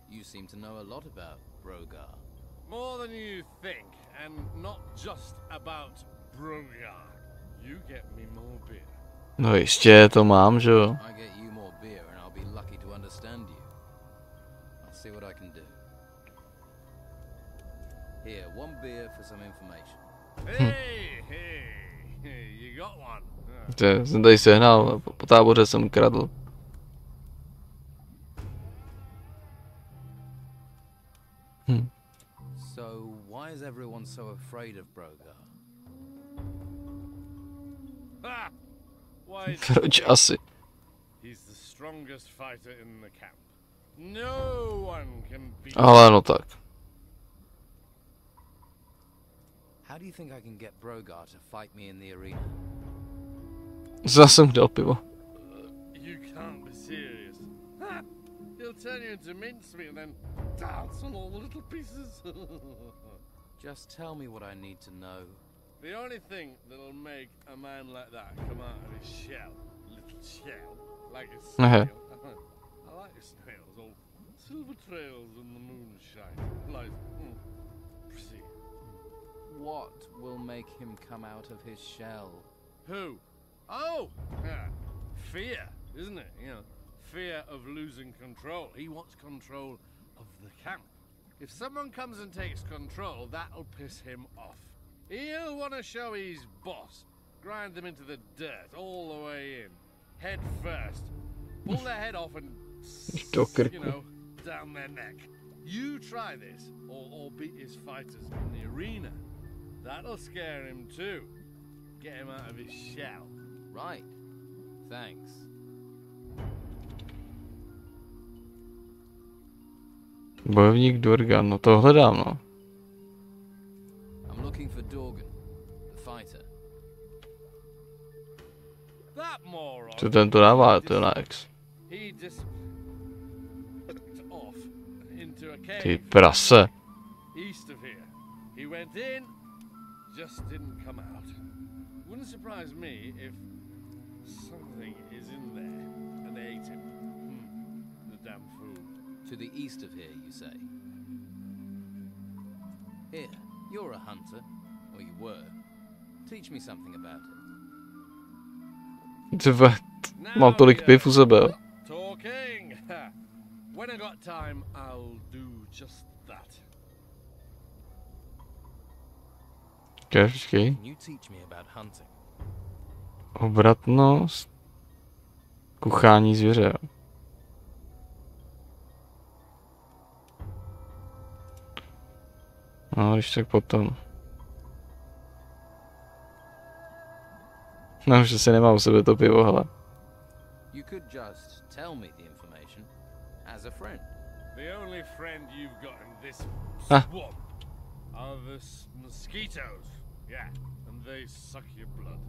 You seem to know a lot about Brogar. More than you think, and not just about Brogar. You get me more beer. No jistě, to mám, že jo. I get you more beer and I'll be lucky to understand you. I'll see what I can do. Here, one beer for some information. Hey, you got one. Že jsem tady sehnal, po táboře jsem kradl. So, why is everyone so afraid of Brogar? Ha! Why? Proč asi? He's the strongest fighter in the camp. No one can beat him. Ale no tak. How do you think I can get Brogar to fight me in the arena? Zase jsem dal pivo. You can't be serious. Ha! He'll turn you into mincemeat and then dance on all the little pieces. Just tell me what I need to know. The only thing that'll make a man like that come out of his shell, little shell, like a snail. I like snails, all silver trails in the moonshine. Like, proceed. What will make him come out of his shell? Who? Oh, yeah. Fear, isn't it? You know, fear of losing control. He wants control of the camp. If someone comes and takes control, that'll piss him off. He'll want to show he's boss. Grind them into the dirt all the way in. Head first. Pull their head off and, you know, down their neck. You try this, or beat his fighters in the arena. That'll scare him too. Get him out of his shell. Right. Thanks. Bojovník Durgan, no to hledám, no. I'm looking for Dorgan, the fighter. That moron. Co ten to dává, to je na X. He just off into a cave. Ty prase. East of here. He went in, just didn't come out. Wouldn't surprise me if something is in there and they ate him. The damn fool. To the east of here, you say? Here, you're a hunter, or you were. Teach me something about it. Tve, mám tolik piv u sebe. Talking. When I got time, I'll do just that. Počkej. Can you teach me about hunting? Obratnost. Kuchání zvěře. No, když tak potom. No, že se nemá u sebe to pivo, hele. You could just tell me the information as a friend. The only friend you've got in this Ah. swamp are the mosquitoes. Yeah, and they suck your blood.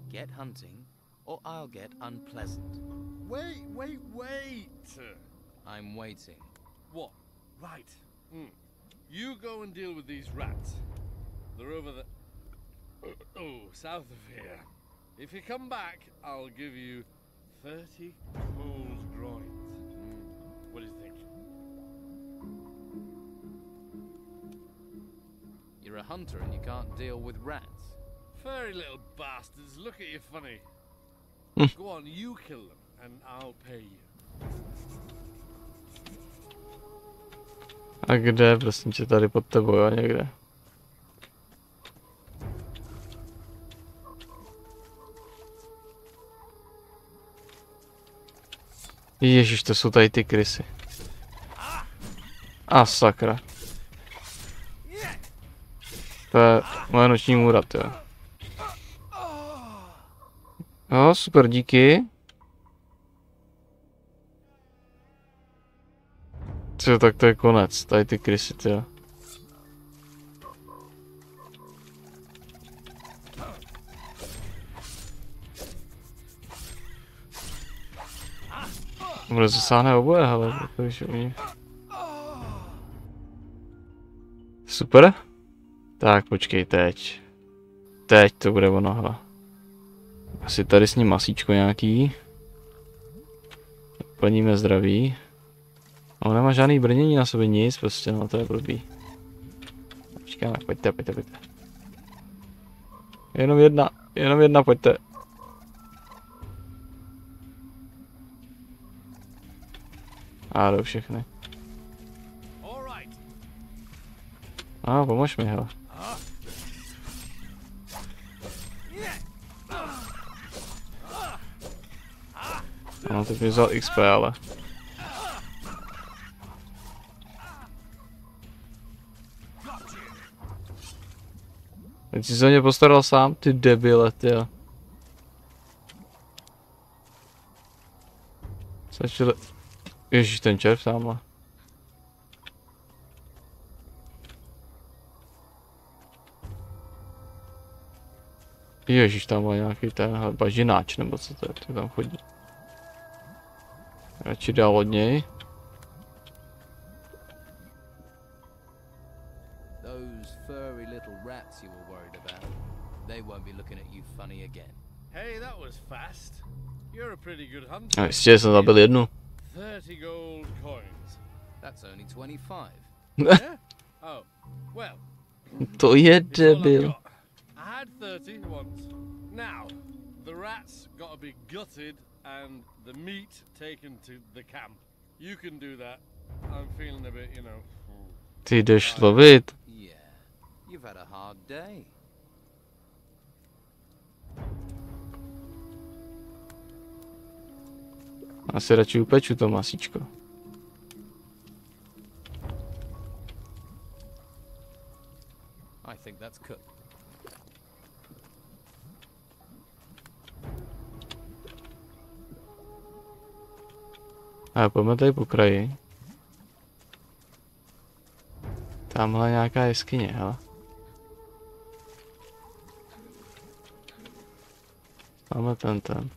Get hunting, or I'll get unpleasant. Wait. I'm waiting. What? Right. You go and deal with these rats. They're over the... south of here. If you come back, I'll give you 30 cold groins. What do you think? You're a hunter and you can't deal with rats. Furry little bastards, look at you funny. Go on, you kill them, and I'll pay you. A kde, prosím tě, tady pod tebou, jo, někde. Ježiš, to jsou tady ty krysy. A sakra. To je moje noční můra, jo. Jo, super, díky. Co, tak to je konec, tady ty krysy, jo. Bude zasáhne oboje, hele, když umí. Super. Tak počkej, teď. Teď to bude ono, hele. Asi tady s ním masíčko nějaký. Plníme zdraví. A on nemá žádný brnění na sobě, nic, prostě, no to je blbý. Počkáme, pojďte. Jenom jedna, pojďte. A jdou všechny. A pomož mi, hele. No, teď mi vzal XP, ale. Teď jsi se o ně postaral sám, ty debile, tyjo. Začali... Ježíš, ten červ tamhle. Ježíš, tam byl nějaký tenhle bažináč, nebo co to je, to tam chodí. Radši dál od něj. Those furry little rats you were worried about, they won't be looking at you funny again. Hey, that was fast. You're a pretty good A hunter. jistě jsem zabil jednu. 30 gold coins. That's only 25. Yeah? Oh, well. To je it's all I've debil. got. I had 30 once. Now, the rats gotta be gutted and the meat taken to the camp. You can do that. I'm feeling a bit, you know. Ty jdeš lovit. Yeah, you've had a hard day. Asi radši upeču to masíčko. I think that's cooked. A pojďme tady po kraji. Tamhle nějaká jeskyně, hele. Máme ten.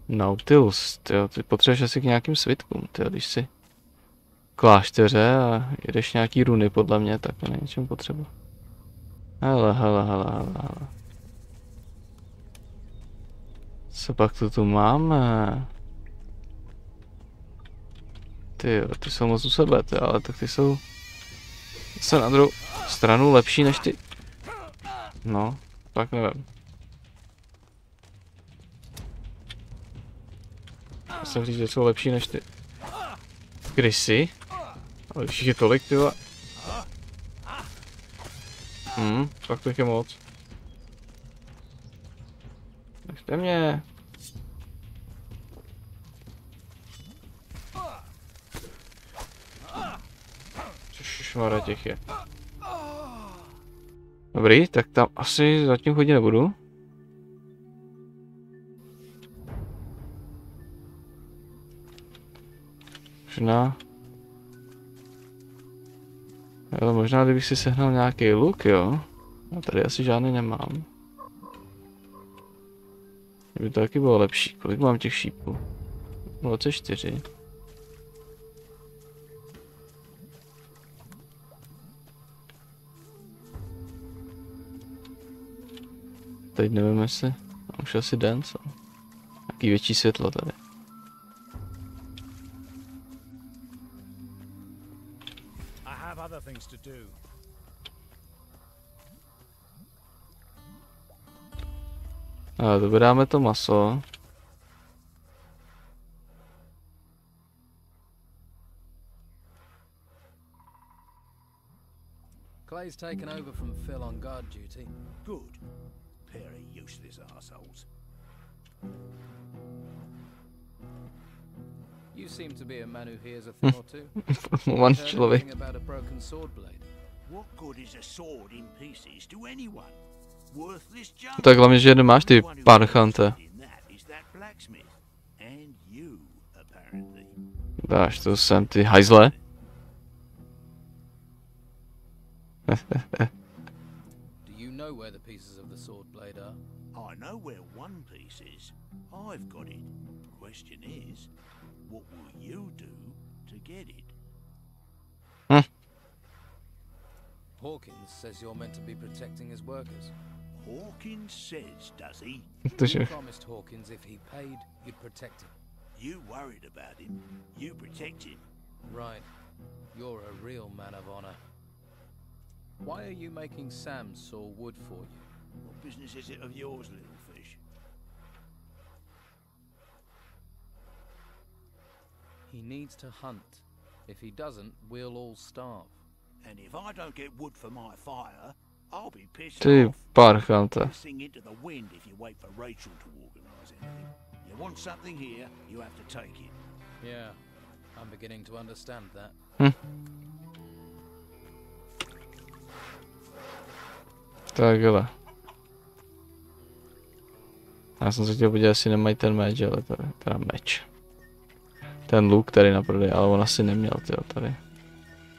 Nautilus, tyjo, ty potřebuješ asi k nějakým svitkům, tyjo, když si klášteře a jedeš nějaký runy podle mě, tak to není něčemu potřeba. Hele. Co pak tu máme? Tyjo, ty jsou moc u sebe, tyjo, ale tak ty jsou zase na druhou stranu lepší než ty. No, tak nevím. Musím říct, že jsou lepší než ty krysy. Ale když je tolik, tyjo. Tak to je moc. Nechte mě. Šmara těch je. Dobrý, tak tam asi zatím chodit nebudu. Možná kdybych si sehnal nějaký luk, jo. A tady asi žádný nemám. Kdyby to taky bylo lepší. Kolik mám těch šípů? 24. Teď nevím jestli. Už asi den, co? Jaký větší světlo tady. A doberáme to maso. Clay's taken over from Phil on guard duty. Good. Pair of useless assholes. You seem to be a man who hears a thing or two. Formovaný Heard člověk. anything about a broken sword blade? What good is a sword in pieces to anyone? Worthless junk. Tak hlavně, že nemáš ty The one who's parchante. interested in that is that blacksmith. And you, apparently. Dáš to sem, ty hajzle. Do you know where the pieces of the sword blade are? I know where one piece is. I've got it. Question is, what will you do to get it? Hawkins says you're meant to be protecting his workers. Hawkins says, does he? You promised Hawkins if he paid, you'd protect him. You worried about him. You protect him. Right. You're a real man of honor. Why are you making Sam saw wood for you? What business is it of yours, little fish? He needs to hunt. If he doesn't, we'll all starve. And if I don't get wood for my fire, I'll be pissed Ty off. parchante. Sing into the wind if you wait for Rachel to organise anything. You want something here, you have to take it. Yeah, I'm beginning to understand that. Takhle. Já jsem se chtěl podívat, jestli nemají ten meč, ale teda meč. Ten luk tady na prodej, ale on asi neměl, tyjo, tady.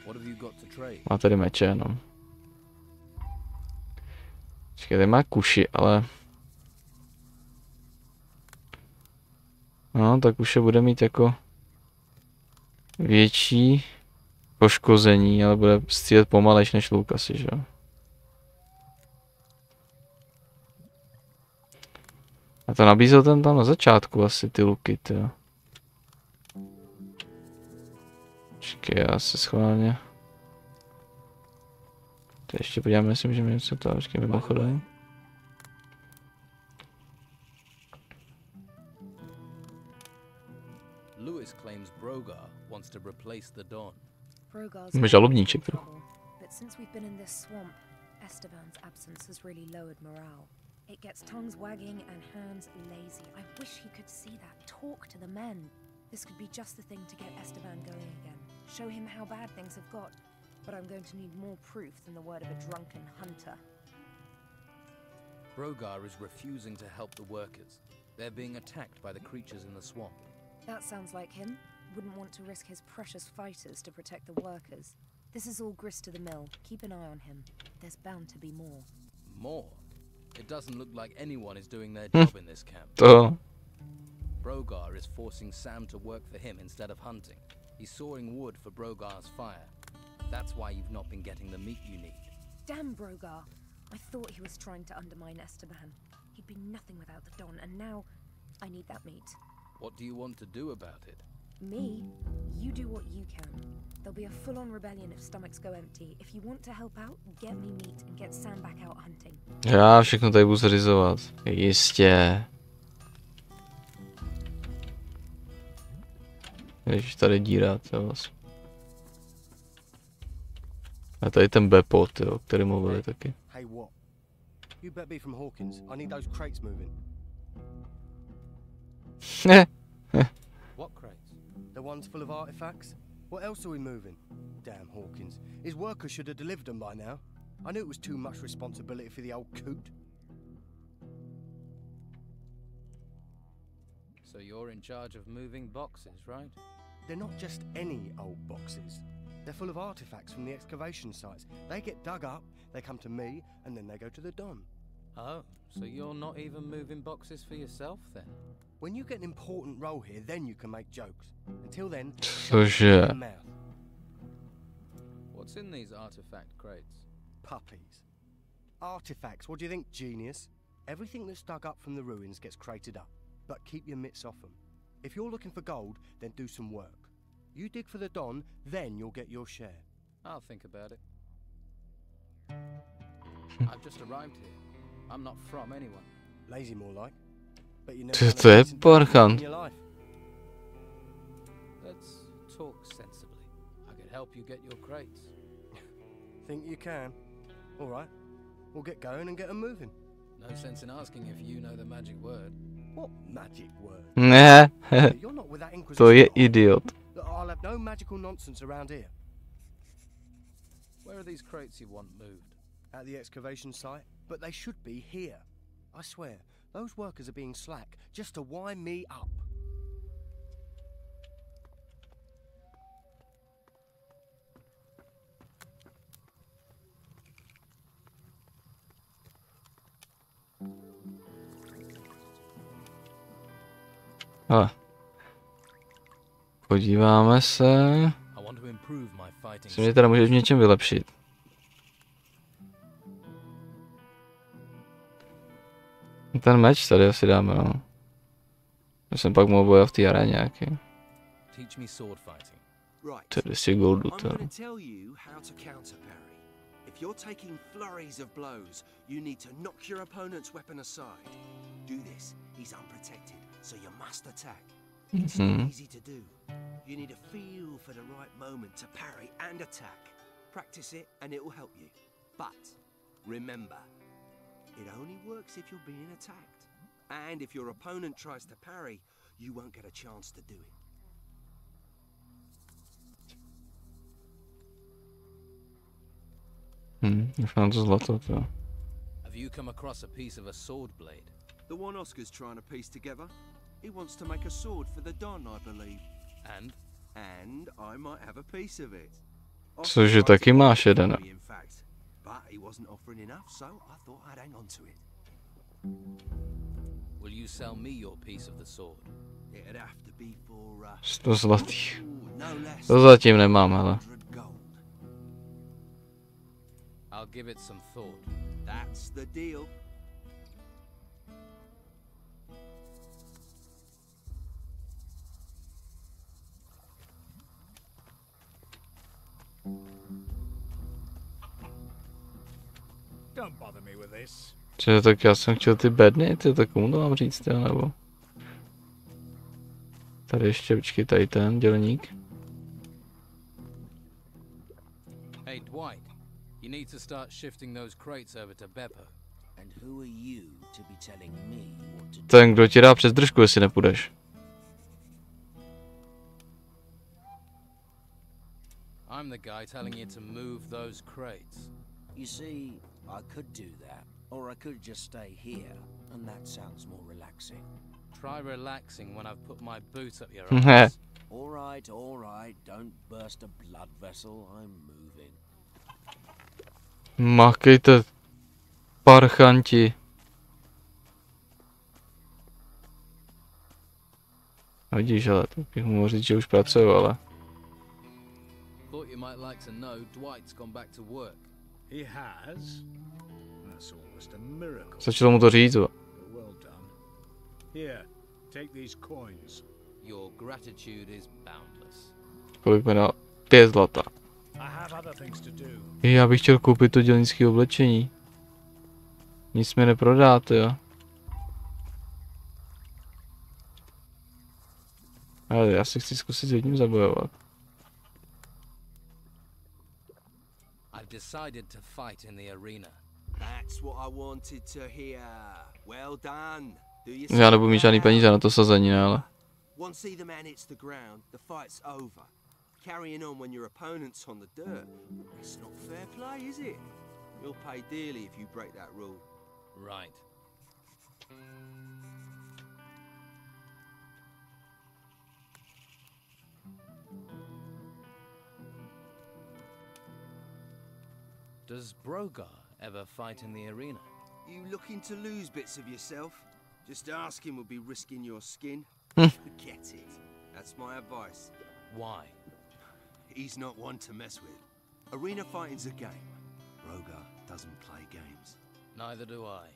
What have you got to trade? Má tady meče jenom. Počkej, tady má kuši, ale... No, ta kuše bude mít jako... větší poškození, ale bude střílet pomalejš než luk asi, že jo? A to nabízel ten tam na začátku asi ty luky, tyjo. Počkej, já se schválně... To ještě podíváme, myslím, že mi něco to, počkej, mimochodem. Lewis claims Brogar wants to replace the Don. Máme žalobníček trochu. But since we've been in this swamp, Esteban's absence has really lowered morale. It gets tongues wagging and hands lazy. I wish he could see that. Talk to the men. This could be just the thing to get Esteban going again. Show him how bad things have got. But I'm going to need more proof than the word of a drunken hunter. Brogar is refusing to help the workers. They're being attacked by the creatures in the swamp. That sounds like him. Wouldn't want to risk his precious fighters to protect the workers. This is all grist to the mill. Keep an eye on him. There's bound to be more. More? It doesn't look like anyone is doing their job in this camp. To. Brogar is forcing Sam to work for him instead of hunting. He's sawing wood for Brogar's fire. That's why you've not been getting the meat you need. Damn Brogar. I thought he was trying to undermine Esteban. He'd be nothing without the Don, and now I need that meat. What do you want to do about it? Me? You do what you can. There'll be a full-on rebellion if stomachs go empty. If you want to help out, get me meat and get Sam back out hunting. Já všechno tady budu zřizovat. Jistě. Ježiš, tady díra, to vlastně. A tady ten Bepot, jo, který mluvili taky. Hey, what? You better be from Hawkins. I need those crates moving. What crates? The ones full of artifacts? What else are we moving? Damn Hawkins. His workers should have delivered them by now. I knew it was too much responsibility for the old coot. So you're in charge of moving boxes, right? They're not just any old boxes. They're full of artifacts from the excavation sites. They get dug up, they come to me, and then they go to the Don. Oh, so you're not even moving boxes for yourself then? When you get an important role here, then you can make jokes. Until then, Cože? shut your mouth. What's in these artifact crates? Puppies. Artifacts, what do you think, genius? Everything that's dug up from the ruins gets crated up, but keep your mitts off them. If you're looking for gold, then do some work. You dig for the Don, then you'll get your share. I'll think about it. I've just arrived here. I'm not from anyone. Lazy more like. But you To never to je done a decent job parchant. in your life. Let's talk sensibly. I could help you get your crates. Think you can? All right. We'll get going and get them moving. No sense in asking if you know the magic word. What magic word? Ne, You're not with that to Inquisition. je are you? idiot. I'll have no magical nonsense around here. Where are these crates you want moved? At the excavation site, but they should be here. I swear, those workers are being slack just to wind me up. Ale. Podíváme se. I want to improve my fighting. Myslím, že teda můžeš v něčem vylepšit. Ten meč tady asi dáme, no. Já jsem pak mohl bojovat v té aréně nějaký. Teach me sword fighting. Right. To je 200 goldů, I'm to. going to tell you how to counter parry. If you're taking flurries of blows, you need to knock your opponent's weapon aside. Do this. He's unprotected, so you must attack. It's not easy to do. You need a feel for the right moment to parry and attack. Practice it and it will help you. But remember, it only works if you're being attacked. And if your opponent tries to parry, you won't get a chance to do it. Už mám to zlato, to. Have you come across a piece of a sword blade? The one Oscar's trying to piece together. He wants to make a sword for the Don, I believe. And? And I might have a piece of it. Cože taky máš jeden. In fact, but he wasn't offering enough, so I thought I'd hang on to it. Will you sell me your piece of the sword? It'd have to be for 100 zlatých. no less To zatím nemám, hele. than 100 gold. I'll give it some thought. That's the deal. Don't bother me with this. Čiže tak já jsem chtěl ty bedny, ty, tak komu to mám říct, jo, nebo? Tady ještě, počkej, tady ten dělník. Hey, Dwight. You need to start shifting those crates over to Beppo. And who are you to be telling me what to do? Ten, kdo ti dá přes držku, jestli nepůjdeš. I'm the guy telling you to move those crates. You see, I could do that, or I could just stay here, and that sounds more relaxing. Try relaxing when I've put my boot up your ass. All right, don't burst a blood vessel, I'm moving. Makejte, parchanti. Vidíš, ale to bych mohl říct, že už pracuju, ale... Thought you might like to know Dwight's gone back to work. He has? That's almost a miracle. Stačilo mu to říct, jo. Well done. Here, take these coins. Your gratitude is boundless. Kolik mi dal? 5 zlata. I have other things to do. Já bych chtěl koupit to dělnické oblečení. Nic mi neprodáte, jo. Ale já si chci zkusit s jedním zabojovat. I've decided to fight in the arena. That's what I wanted to hear. Well done. Do you Já nebudu mít žádný peníze na to sazení, ne, ale... Once either man hits the ground, the fight's over. Carrying on when your opponent's on the dirt. It's not fair play, is it? You'll pay dearly if you break that rule. Right. Does Brogar ever fight in the arena? You looking to lose bits of yourself? Just asking would be risking your skin. Forget it. That's my advice. Why? He's not one to mess with. Arena fighting's a game. Brogar doesn't play games. Neither do I.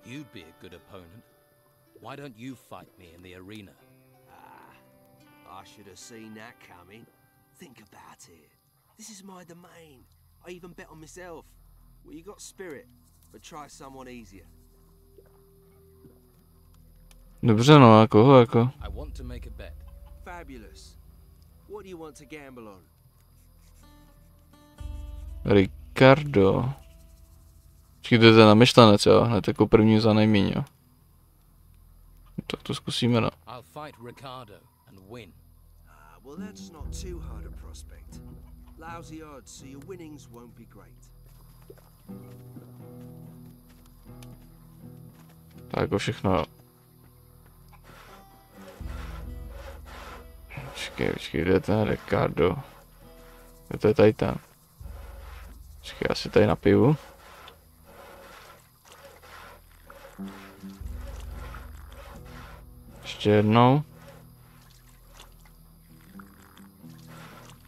You'd be a good opponent. Why don't you fight me in the arena? I should have seen that coming. Think about it. This is my domain. I even bet on myself. Well, you got spirit, but try someone easier. Dobře, no, jako. I want to make a bet. Fabulous. What do you want to gamble on? Ricardo. Počkejte, to je namyšlenec, jo, hned jako první za nejmíň, jo. Tak to zkusíme, no. I'll fight Ricardo and win. Well, that's not too hard a prospect. Lousy odds, so your winnings won't be great. Tak jako všechno. Počkej, kde je ten Ricardo? Kde to je tady ten? Počkej, já si tady napiju. Ještě jednou.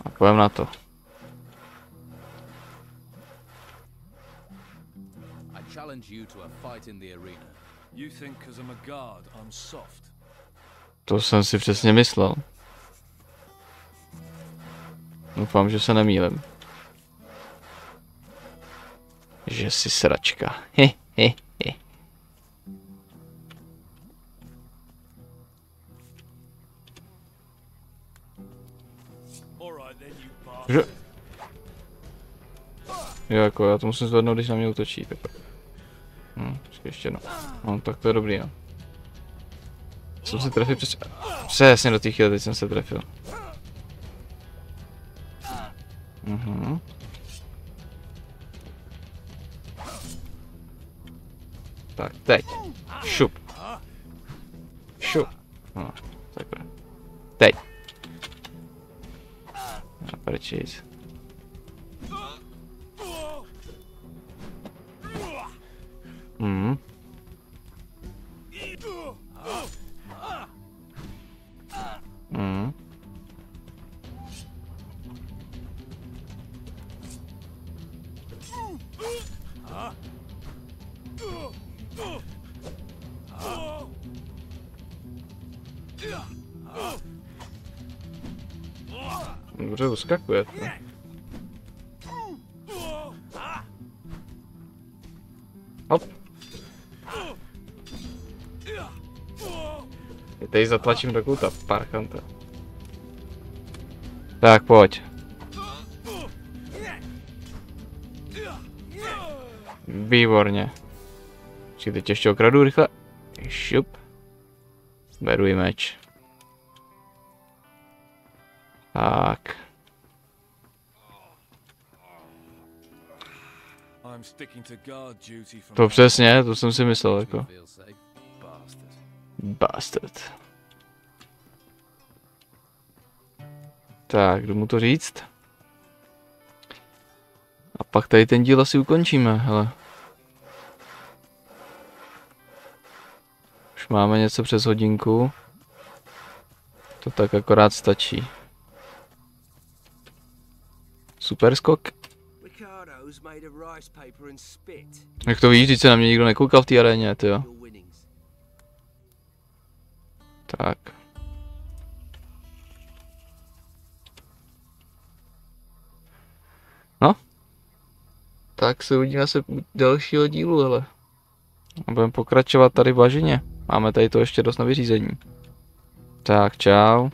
A půjdem na to. I challenge you to a fight in the arena. You think 'cause I'm a guard, I'm soft? To jsem si přesně myslel. Doufám, že se nemýlím. Že jsi sračka. Že... Jo, jako já to musím zvednout, když na mě útočí. Ještě jednou. No, tak to je dobrý, no. Jsem se trefil přesně do té chvíle, teď jsem se trefil. Tak, teď. Šup. Šup. No, takhle. Teď. Naprčit. Dobře uskakuje. Hop. Teď zatlačím do kouta, parchanta. Tak pojď. Výborně. Počkej, teď ještě okradu rychle. Šup. Beru i meč. Tak. To přesně, to jsem si myslel jako. Bastard. Tak, jdu mu to říct. A pak tady ten díl asi ukončíme, hele. Už máme něco přes hodinku. To tak akorát stačí. Super skok. Jak to víš, když se na mě nikdo nekoukal v té aréně, tyjo. Tak. No. Tak se uvidíme se u dalšího dílu, hele. A budeme pokračovat tady v bažině. Máme tady to ještě dost na vyřízení. Tak, čau.